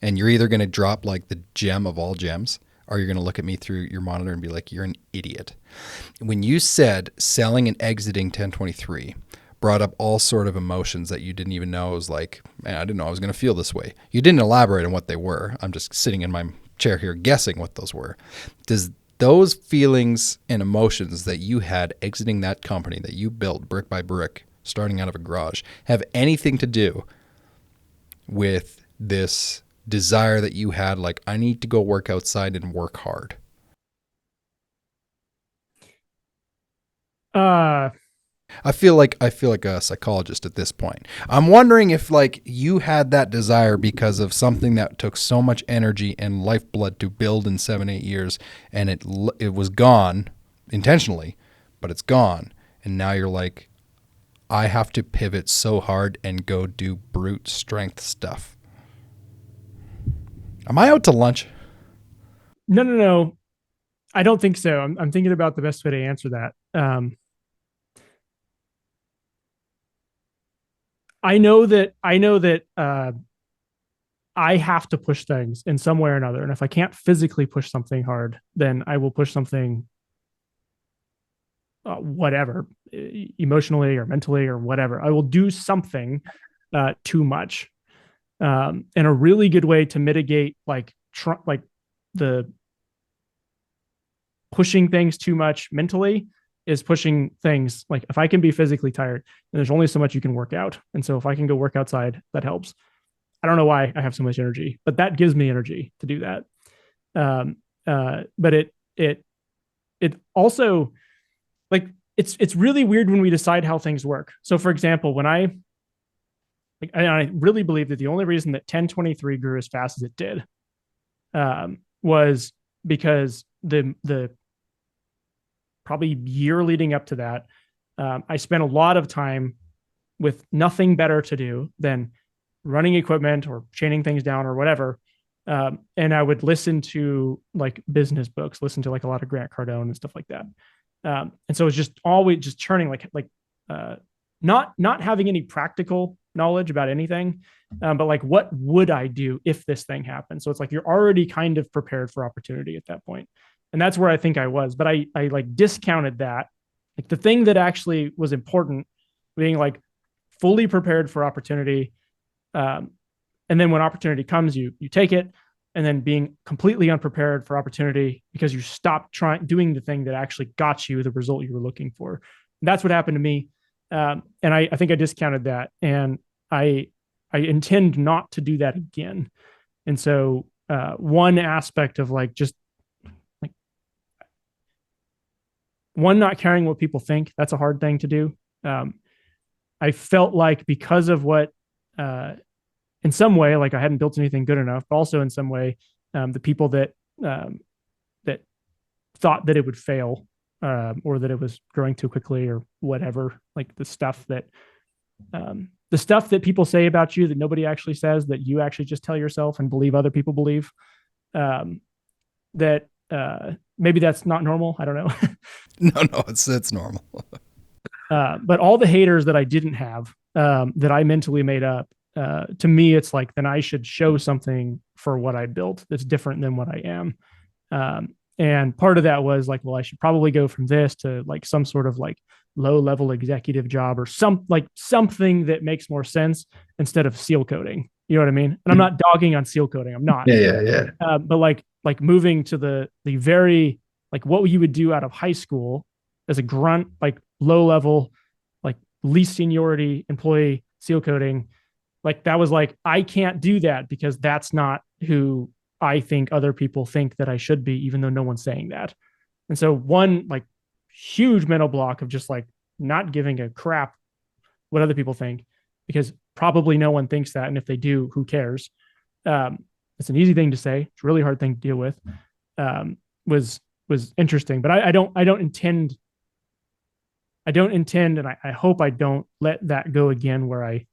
and you're either gonna drop like the gem of all gems, or you're gonna look at me through your monitor and be like, "You're an idiot." When you said selling and exiting 1023, brought up all sort of emotions that you didn't even know. It was like, man, I didn't know I was gonna feel this way. You didn't elaborate on what they were. I'm just sitting in my chair here guessing what those were. Does those feelings and emotions that you had exiting that company that you built brick by brick starting out of a garage have anything to do with this desire that you had, like, I need to go work outside and work hard? I feel like a psychologist at this point. I'm wondering if, like, you had that desire because of something that took so much energy and lifeblood to build in 7-8 years, and it was gone intentionally, but it's gone, and now you're like, I have to pivot so hard and go do brute strength stuff. Am I out to lunch? No. I don't think so. I'm thinking about the best way to answer that. I know that I have to push things in some way or another. And if I can't physically push something hard, then I will push something, whatever, emotionally or mentally or whatever. I will do something too much. And a really good way to mitigate like the pushing things too much mentally is pushing things. Like if I can be physically tired, then there's only so much you can work out. And so if I can go work outside, that helps. I don't know why I have so much energy, but that gives me energy to do that. But it also, like, it's really weird when we decide how things work. So for example, when I really believe that the only reason that 1023 grew as fast as it did was because the probably year leading up to that, I spent a lot of time with nothing better to do than running equipment or chaining things down or whatever. And I would listen to like business books, listen to like a lot of Grant Cardone and stuff like that. And so it's just always just churning, not having any practical knowledge about anything, but like, what would I do if this thing happened? So it's like, you're already kind of prepared for opportunity at that point. And that's where I think I was, but I like discounted that. Like the thing that actually was important, being like fully prepared for opportunity. And then when opportunity comes, you take it, and then being completely unprepared for opportunity because you stopped doing the thing that actually got you the result you were looking for. And that's what happened to me. And I think I discounted that, and I intend not to do that again. And so one aspect of like, just like, one, not caring what people think, that's a hard thing to do. I felt like because of what, in some way, like I hadn't built anything good enough, but also in some way, the people that thought that it would fail, or that it was growing too quickly or whatever, like the stuff that people say about you that nobody actually says, that you actually just tell yourself and believe other people believe, that maybe that's not normal. I don't know. No, it's normal. But all the haters that I didn't have, that I mentally made up, to me, it's like, then I should show something for what I built that's different than what I am. And part of that was like, well, I should probably go from this to like some sort of like low level executive job or something that makes more sense instead of seal coating. You know what I mean? And I'm not dogging on seal coating. I'm not. Yeah. But like moving to the very, like what you would do out of high school as a grunt, like low level, like least seniority employee, seal coating. Like that was like, I can't do that because that's not who I think other people think that I should be, even though no one's saying that. And so one like huge mental block of just like not giving a crap what other people think, because probably no one thinks that. And if they do, who cares? It's an easy thing to say. It's a really hard thing to deal with. Was interesting, but I don't intend, and I hope I don't let that go again, where I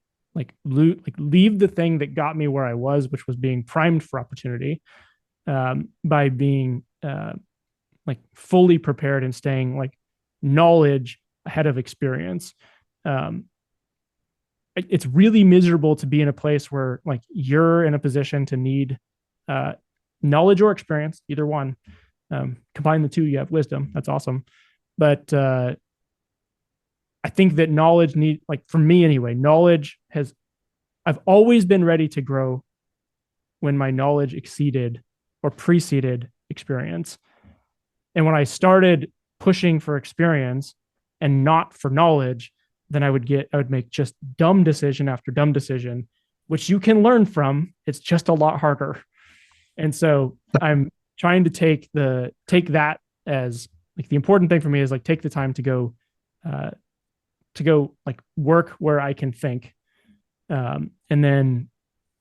leave the thing that got me where I was, which was being primed for opportunity, by being like fully prepared and staying like knowledge ahead of experience. It's really miserable to be in a place where like you're in a position to need knowledge or experience, either one. Combine the two, you have wisdom. That's awesome. But I think that knowledge for me anyway, I've always been ready to grow when my knowledge exceeded or preceded experience. And when I started pushing for experience and not for knowledge, then I would make just dumb decision after dumb decision, which you can learn from. It's just a lot harder. And so I'm trying to take that as like the important thing for me is like take the time to go like work where I can think. And then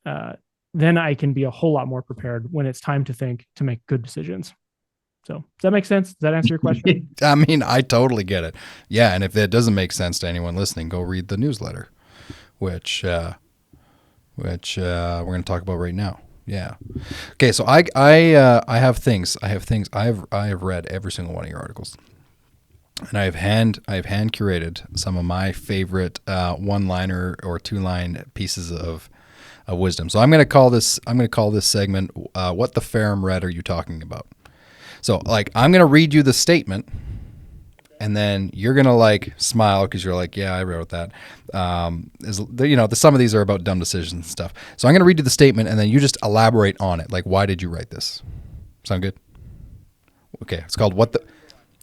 I can be a whole lot more prepared when it's time to think to make good decisions. So does that make sense? Does that answer your question? I mean, I totally get it. Yeah. And if that doesn't make sense to anyone listening, go read the newsletter, which we're going to talk about right now. Yeah. Okay. So I have things. I have read every single one of your articles, and I have hand curated some of my favorite one-liner or two-line pieces of wisdom. So I'm going to call this segment "What the FerrumRed are you talking about?" So like I'm going to read you the statement, and then you're going to like smile because you're like, yeah, I wrote that. Some of these are about dumb decisions and stuff. So I'm going to read you the statement, and then you just elaborate on it. Like, why did you write this? Sound good? Okay. It's called What the...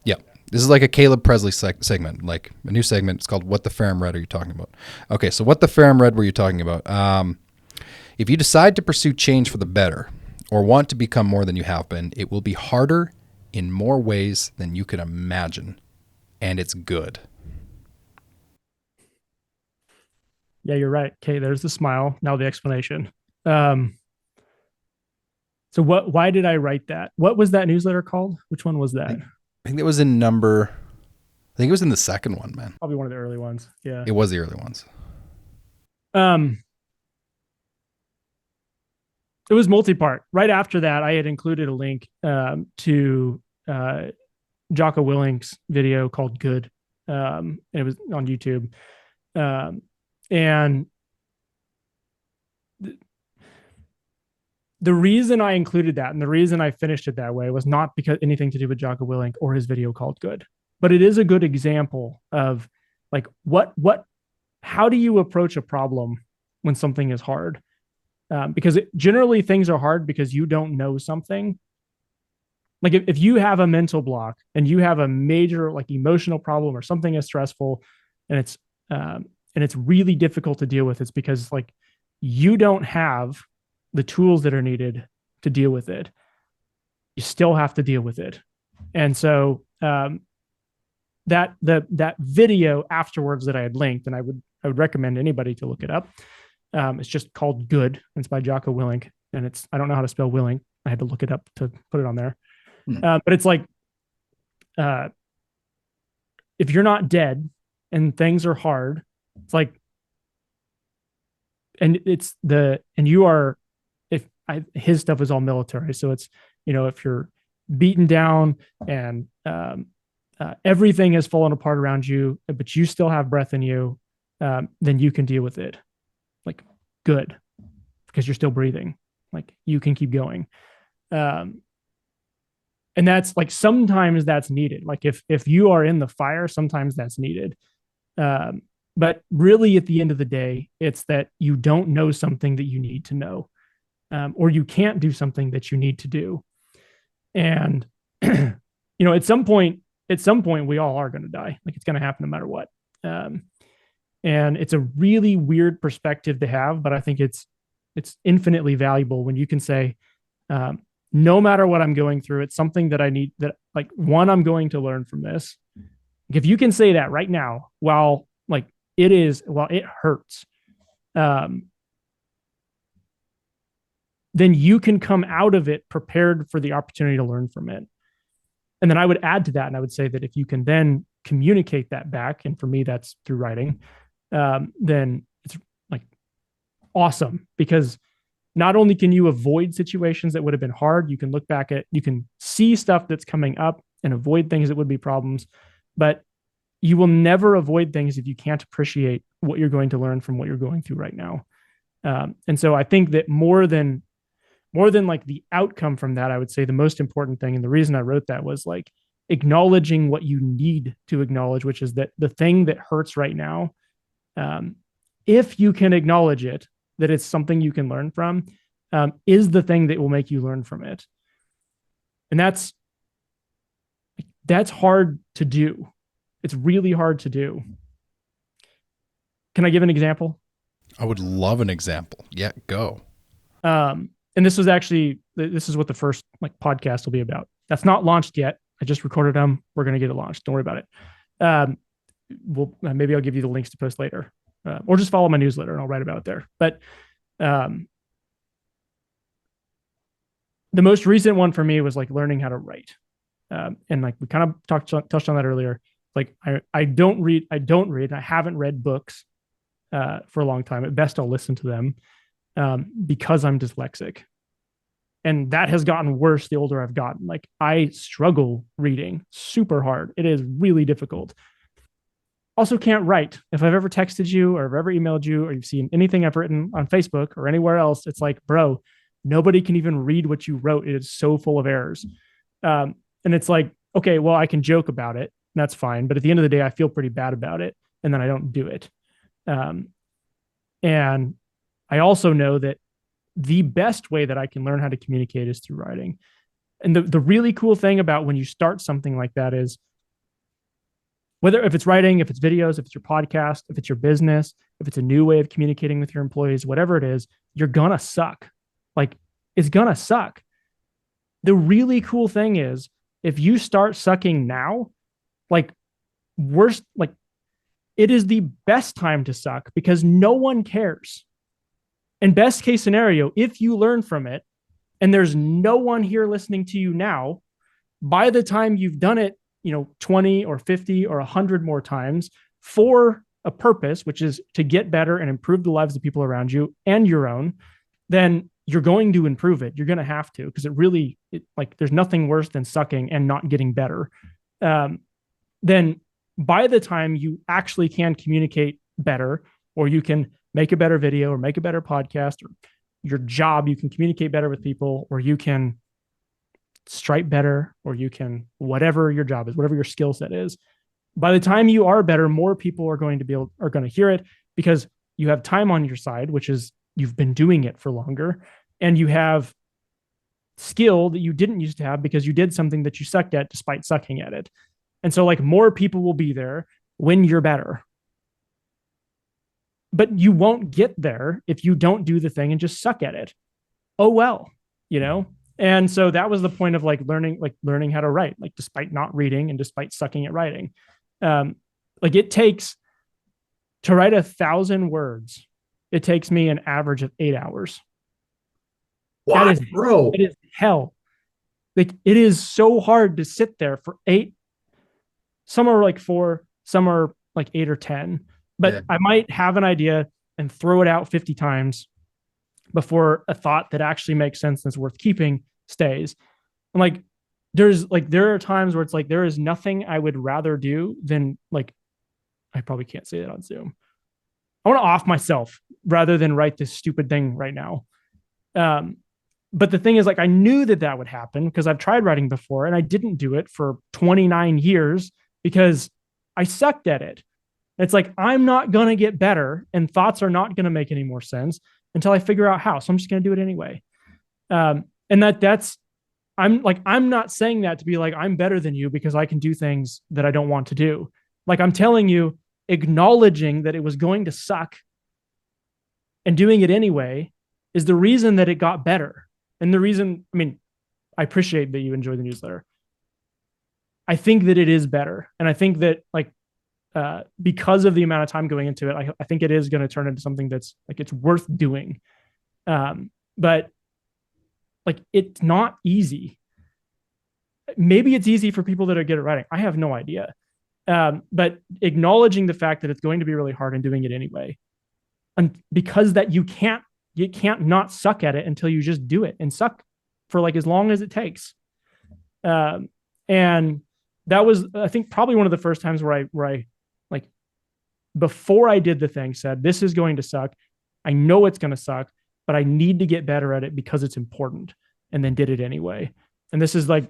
Yeah. This is like a Caleb Presley segment, like a new segment. It's called What the FerrumRed are you talking about? Okay. So what the FerrumRed were you talking about? If you decide to pursue change for the better or want to become more than you have been, it will be harder in more ways than you can imagine. And it's good. Yeah, you're right. Okay, there's the smile. Now the explanation. So why did I write that? What was that newsletter called? Which one was that? I think it was in the second one, man. Probably one of the early ones. Yeah. It was the early ones. It was multi-part. Right after that, I had included a link to Jocko Willink's video called Good. And it was on YouTube. And the reason I included that and the reason I finished it that way was not because anything to do with Jocko Willink or his video called Good, but it is a good example of like how do you approach a problem when something is hard? Because generally things are hard because you don't know something. Like if you have a mental block and you have a major like emotional problem or something is stressful and it's really difficult to deal with, it's because like you don't have the tools that are needed to deal with it. You still have to deal with it. And so that video afterwards that I had linked, and I would recommend anybody to look it up. It's just called Good. It's by Jocko Willink, and I don't know how to spell Willink. I had to look it up to put it on there. But it's like, if you're not dead and things are hard, it's like, and his stuff is all military. So it's, if you're beaten down and everything has fallen apart around you, but you still have breath in you, then you can deal with it. Like good, because you're still breathing. Like you can keep going. And that's like, sometimes that's needed. Like if you are in the fire, sometimes that's needed. But really at the end of the day, it's that you don't know something that you need to know, or you can't do something that you need to do. And, at some point, we all are going to die. Like it's going to happen no matter what. And it's a really weird perspective to have, but I think it's infinitely valuable when you can say, no matter what I'm going through, it's something that I need, that like, one, I'm going to learn from this. If you can say that right now, while it hurts, then you can come out of it prepared for the opportunity to learn from it. And then I would add to that, and I would say that if you can then communicate that back, and for me, that's through writing, then it's like awesome, because not only can you avoid situations that would have been hard, you can look back you can see stuff that's coming up and avoid things that would be problems, but you will never avoid things if you can't appreciate what you're going to learn from what you're going through right now. And so I think that more than like the outcome from that, I would say the most important thing, and the reason I wrote that, was like acknowledging what you need to acknowledge, which is that the thing that hurts right now, if you can acknowledge it, that it's something you can learn from, is the thing that will make you learn from it. And that's hard to do. It's really hard to do. Can I give an example? I would love an example. Yeah, go. And this is what the first like podcast will be about. That's not launched yet. I just recorded them. We're going to get it launched. Don't worry about it. Maybe I'll give you the links to post later, or just follow my newsletter and I'll write about it there. But the most recent one for me was like learning how to write. And like we kind of touched on that earlier. Like I don't read. I haven't read books for a long time. At best, I'll listen to them because I'm dyslexic. And that has gotten worse the older I've gotten. Like I struggle reading super hard. It is really difficult. Also can't write. If I've ever texted you or I've ever emailed you or you've seen anything I've written on Facebook or anywhere else, it's like, bro, nobody can even read what you wrote. It is so full of errors. And it's like, okay, well, I can joke about it. That's fine. But at the end of the day, I feel pretty bad about it. And then I don't do it. And I also know that the best way that I can learn how to communicate is through writing. And the really cool thing about when you start something like that is if it's writing, if it's videos, if it's your podcast, if it's your business, if it's a new way of communicating with your employees, whatever it is, you're going to suck. Like it's going to suck. The really cool thing is if you start sucking now, like it is the best time to suck because no one cares. And best case scenario, if you learn from it and there's no one here listening to you now, by the time you've done it, 20 or 50 or 100 more times for a purpose, which is to get better and improve the lives of people around you and your own, then you're going to improve it. You're going to have to, because there's nothing worse than sucking and not getting better. Then by the time you actually can communicate better, or you can make a better video or make a better podcast, or your job, you can communicate better with people, or you can stripe better, or you can, whatever your job is, whatever your skill set is. By the time you are better, more people are going to hear it because you have time on your side, which is you've been doing it for longer, and you have skill that you didn't used to have because you did something that you sucked at despite sucking at it. And so like more people will be there when you're better. But you won't get there if you don't do the thing and just suck at it. Oh, well, And so that was the point of learning how to write, like despite not reading and despite sucking at writing. It takes to write 1,000 words. It takes me an average of 8 hours. Wow, bro. It is hell. Like it is so hard to sit there for 8. Some are like 4, some are like 8 or 10. But I might have an idea and throw it out 50 times before a thought that actually makes sense and is worth keeping stays. And there are times where it's like, there is nothing I would rather do than I probably can't say that on Zoom. I want to off myself rather than write this stupid thing right now. But the thing is, I knew that would happen because I've tried writing before and I didn't do it for 29 years because I sucked at it. It's like, I'm not going to get better and thoughts are not going to make any more sense until I figure out how. So I'm just going to do it anyway. I'm not saying that to be like, I'm better than you because I can do things that I don't want to do. Like I'm telling you, acknowledging that it was going to suck and doing it anyway is the reason that it got better. And the reason, I appreciate that you enjoy the newsletter. I think that it is better. And I think that because of the amount of time going into it, I think it is going to turn into something that's it's worth doing. But it's not easy. Maybe it's easy for people that are good at writing. I have no idea. But acknowledging the fact that it's going to be really hard and doing it anyway. And because that you can't not suck at it until you just do it and suck for as long as it takes. And that was, I think, probably one of the first times where I before I did the thing, said, this is going to suck. I know it's going to suck, but I need to get better at it because it's important, and then did it anyway. And this is and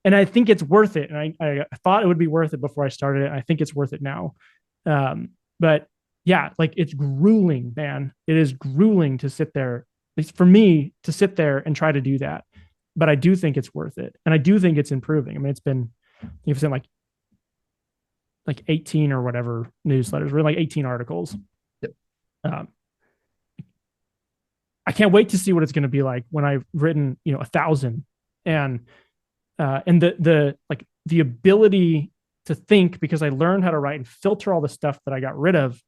I think it's worth it. And I thought it would be worth it before I started it. I think it's worth it now. But yeah, it's grueling, man. It is grueling to sit there, at least for me, to sit there and try to do that. But I do think it's worth it. And I do think it's improving. It's been, you've said like 18 or whatever newsletters. We're like 18 articles. Yep. I can't wait to see what it's going to be like when I've written, 1,000, and the ability to think, because I learned how to write and filter all the stuff that I got rid of,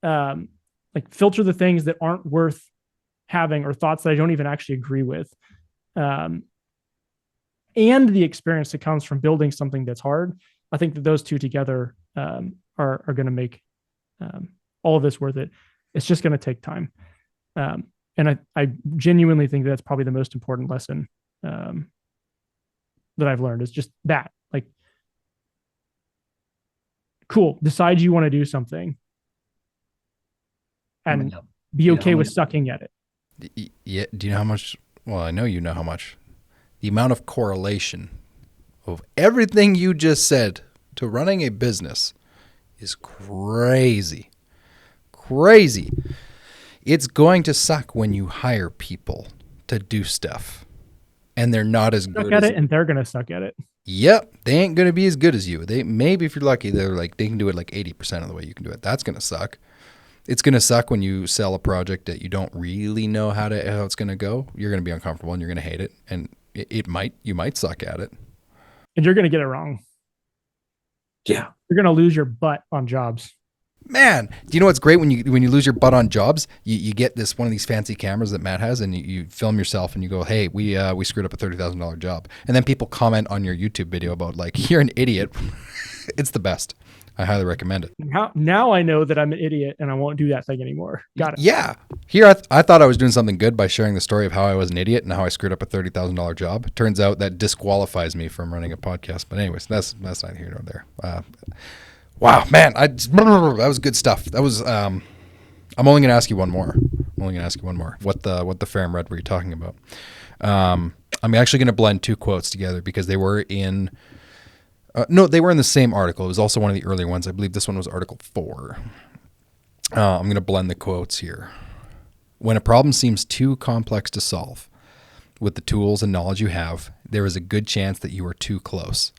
like filter the things that aren't worth having or thoughts that I don't even actually agree with. And the experience that comes from building something that's hard. I think that those two together are going to make all of this worth it. It's just going to take time. And I genuinely think that's probably the most important lesson that I've learned, is just that, like, cool, decide you want to do something and be okay with sucking at it. Yeah. Do you know how much? Well, I know you know how much. The amount of correlation of everything you just said to running a business is crazy. Crazy. It's going to suck when you hire people to do stuff and they're not as good at it, and they're going to suck at it. Yep. They ain't going to be as good as you. They maybe, if you're lucky, they can do it like 80% of the way you can do it. That's going to suck. It's going to suck when you sell a project that you don't really know how it's going to go. You're going to be uncomfortable and you're going to hate it. And you might suck at it. And you're going to get it wrong. Yeah. You're going to lose your butt on jobs. Man, do you know what's great when you lose your butt on jobs? You get one of these fancy cameras that Matt has, and you film yourself, and you go, "Hey, we screwed up a $30,000 job," and then people comment on your YouTube video about like, "You're an idiot." It's the best. I highly recommend it. Now I know that I'm an idiot and I won't do that thing anymore. Got it. Yeah. Here I thought I was doing something good by sharing the story of how I was an idiot and how I screwed up a $30,000 job. Turns out that disqualifies me from running a podcast. But anyways, that's neither here nor there. Wow, man, that was good stuff. That was. I'm only going to ask you one more. What the FerrumRed were you talking about? I'm actually going to blend two quotes together because they were in. They were in the same article. It was also one of the earlier ones. I believe this one was article 4. I'm going to blend the quotes here. When a problem seems too complex to solve, with the tools and knowledge you have, there is a good chance that you are too close.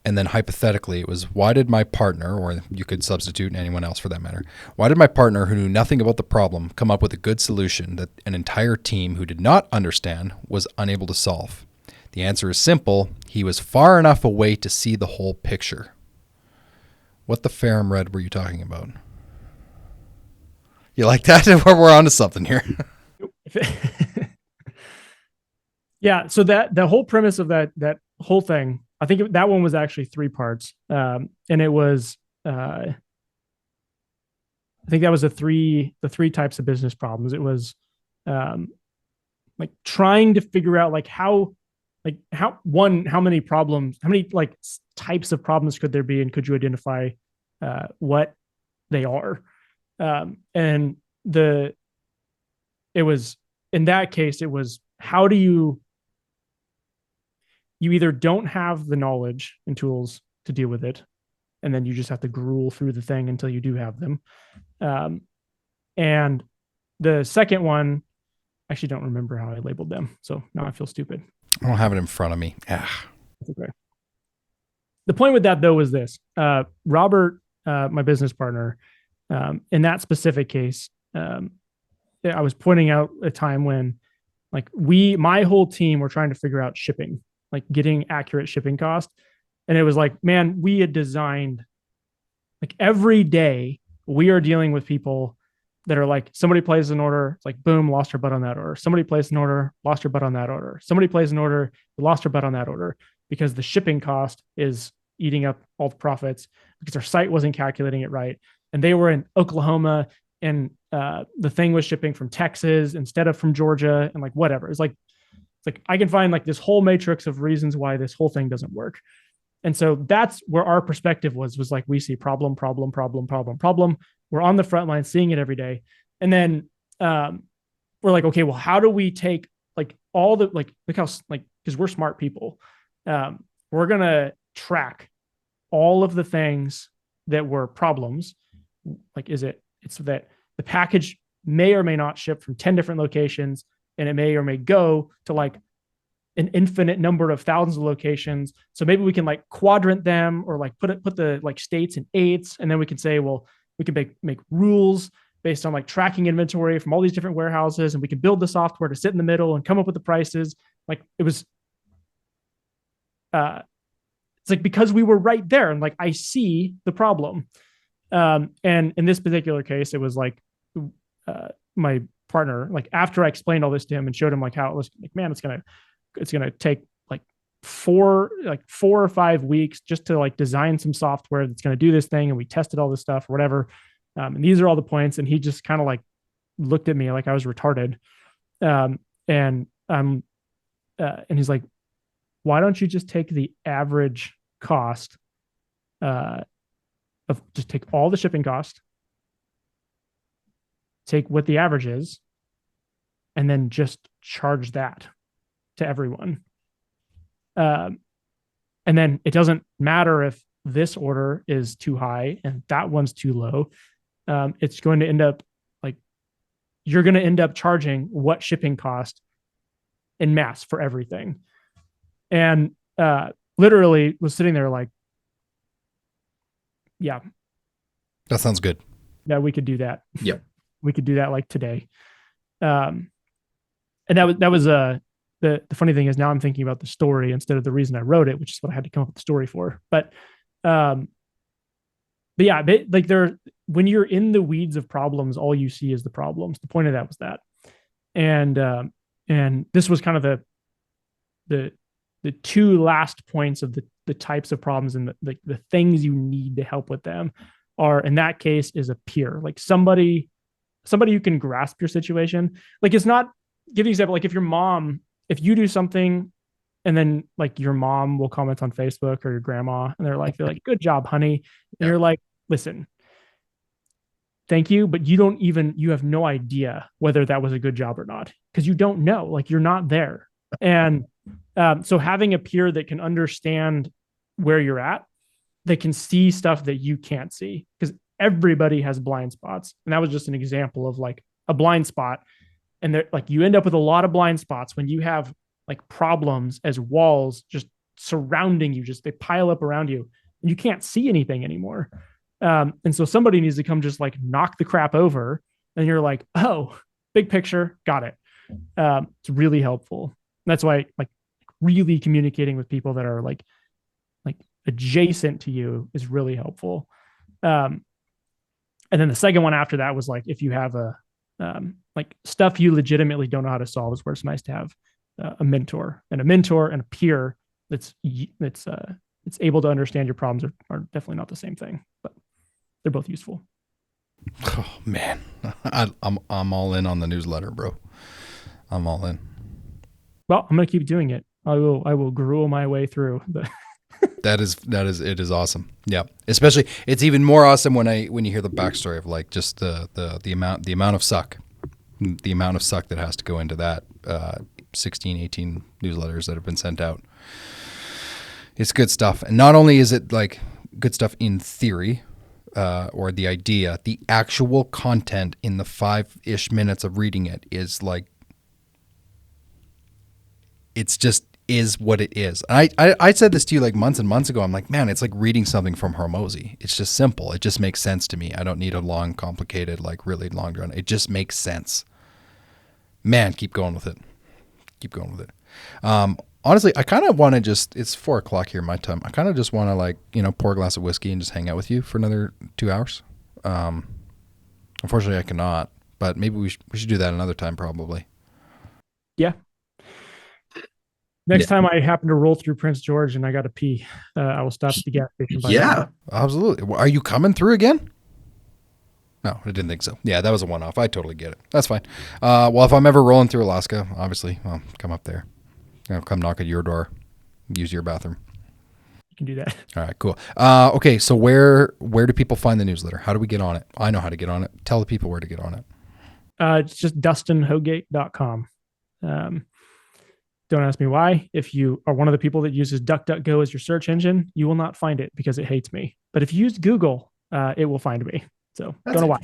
And then hypothetically, it was, why did my partner, or you could substitute anyone else for that matter, why did my partner who knew nothing about the problem come up with a good solution that an entire team who did not understand was unable to solve? The answer is simple. He was far enough away to see the whole picture. What the FerrumRed were you talking about? You like that? We're on to something here. Yeah. So the whole premise of that whole thing, I think that one was actually 3 parts. And it was, I think that was the three types of business problems. It was like trying to figure out how many problems, how many like types of problems could there be, and could you identify what they are? And it was, in that case, it was, how do you either don't have the knowledge and tools to deal with it, and then you just have to gruel through the thing until you do have them. And the second one, I actually don't remember how I labeled them, so now I feel stupid. I don't have it in front of me. Okay. The point with that, though, was this. Robert, my business partner, in that specific case, I was pointing out a time when like my whole team were trying to figure out shipping, like getting accurate shipping cost. And it was like, man, we had designed, like, every day we are dealing with people that are like, somebody places an order, it's like, boom, lost her butt on that order. Somebody placed an order, lost her butt on that order. Somebody placed an order, lost her butt on that order, because the shipping cost is eating up all the profits because our site wasn't calculating it right. And they were in Oklahoma, and the thing was shipping from Texas instead of from Georgia, and like, whatever. It's like I can find like this whole matrix of reasons why this whole thing doesn't work. And so that's where our perspective was like, we see problem. We're on the front line seeing it every day. And then we're like, okay, well, how do we take like all the, like, look how, like, because we're smart people, we're going to track all of the things that were problems. Like, it's that the package may or may not ship from 10 different locations, and it may or may go to like an infinite number of thousands of locations. So maybe we can like quadrant them or like put the like states in eights. And then we can say, well, we can make rules based on like tracking inventory from all these different warehouses. And we can build the software to sit in the middle and come up with the prices. Like it was, it's like, because we were right there and like, I see the problem. And in this particular case, it was like, my partner, like after I explained all this to him and showed him like how it was like, man, it's going to take like 4 or 5 weeks just to like design some software that's going to do this thing. And we tested all this stuff or whatever. And these are all the points. And he just kind of like looked at me like I was retarded. And he's like, why don't you just take the average cost of just take all the shipping cost, take what the average is, and then just charge that to everyone. And then it doesn't matter if this order is too high and that one's too low. It's going to end up like, you're going to end up charging what shipping cost in mass for everything. And literally was sitting there like, yeah, That sounds good. yeah, we could do that. Yep. We could do that like today. And that was the funny thing is now I'm thinking about the story instead of the reason I wrote it, which is what I had to come up with the story for. But yeah, like when you're in the weeds of problems, all you see is the problems. The point of that was that. And this was kind of the 2 last points of the types of problems and the things you need to help with them are, in that case, is a peer, like somebody who can grasp your situation. Like, it's not, give you an example, like if you do something and then like your mom will comment on Facebook or your grandma and they're like, good job, honey. And you're like, listen, thank you. But you have no idea whether that was a good job or not, because you don't know, like you're not there. And so having a peer that can understand where you're at, they can see stuff that you can't see, because everybody has blind spots. And that was just an example of like a blind spot. And like you end up with a lot of blind spots when you have like problems as walls just surrounding you, they pile up around you and you can't see anything anymore. And so somebody needs to come just like knock the crap over and you're like, oh, big picture, got it. It's really helpful. And that's why like really communicating with people that are like adjacent to you is really helpful. And then the second one after that was like, if you have like stuff you legitimately don't know how to solve, is where it's nice to have a mentor and a peer that's able to understand your problems are definitely not the same thing, but they're both useful. Oh man, I'm all in on the newsletter, bro. I'm all in. Well, I'm going to keep doing it. I will gruel my way through the. It is awesome. Yeah. Especially it's even more awesome when you hear the backstory of like just the amount of suck that has to go into that 16, 18 newsletters that have been sent out. It's good stuff. And not only is it like good stuff in theory, or the idea, the actual content in the 5-ish minutes of reading it is like, it's just is what it is. I said this to you like months and months ago. I'm like, man, it's like reading something from Hormozy. It's just simple. It just makes sense to me. I don't need a long, complicated, like really long run. It just makes sense. Man, keep going with it. Keep going with it. Honestly, I kind of want to it's 4:00 here my time. I kind of just want to like, pour a glass of whiskey and just hang out with you for another 2 hours. Unfortunately I cannot, but maybe we should do that another time probably. Yeah. Next time I happen to roll through Prince George and I got to pee, I will stop at the gas station. Yeah, absolutely. Are you coming through again? No, I didn't think so. Yeah, that was a one-off. I totally get it. That's fine. Well, if I'm ever rolling through Alaska, obviously, I'll come up there. I'll come knock at your door, use your bathroom. You can do that. All right, cool. Okay, so where do people find the newsletter? How do we get on it? I know how to get on it. Tell the people where to get on it. It's just DustinHogate.com. Don't ask me why. If you are one of the people that uses DuckDuckGo as your search engine, you will not find it because it hates me. But if you use Google, it will find me. So don't know why.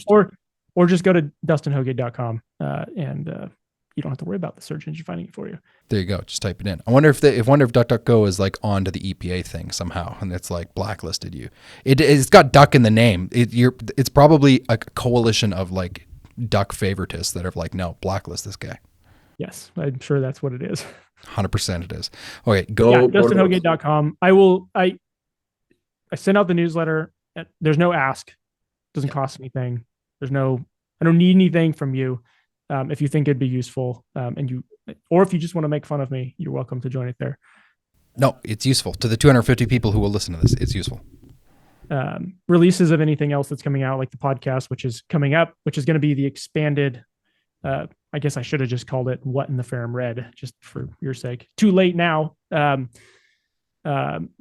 Or just go to DustinHogate.com and you don't have to worry about the search engine finding it for you. There you go. Just type it in. I wonder if DuckDuckGo is like onto the EPA thing somehow, and it's like blacklisted you. It's got duck in the name. It's probably a coalition of like duck favoritists that are like, no, blacklist this guy. Yes, I'm sure that's what it is. 100% it is. Okay, go. Yeah, DustinHogate.com. I send out the newsletter. There's no ask. Doesn't cost anything. I don't need anything from you. If you think it'd be useful, or if you just want to make fun of me, you're welcome to join it there. No, it's useful to the 250 people who will listen to this. It's useful. Releases of anything else that's coming out, like the podcast, which is coming up, which is going to be the expanded. I guess I should have just called it "What in the FerrumRed," just for your sake. Too late now. The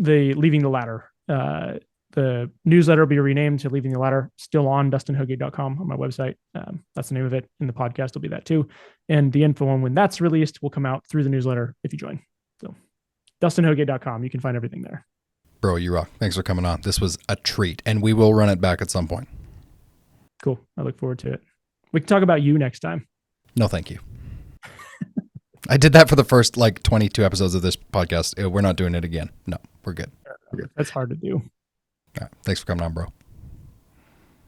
Leaving the Ladder. The newsletter will be renamed to Leaving the Ladder, still on DustinHogate.com on my website. That's the name of it. And the podcast will be that too. And the info on when that's released will come out through the newsletter if you join. So DustinHogate.com, you can find everything there. Bro, you rock. Thanks for coming on. This was a treat, and we will run it back at some point. Cool. I look forward to it. We can talk about you next time. No, thank you. I did that for the first like 22 episodes of this podcast. We're not doing it again. No, we're good. That's hard to do. All right. Thanks for coming on, bro.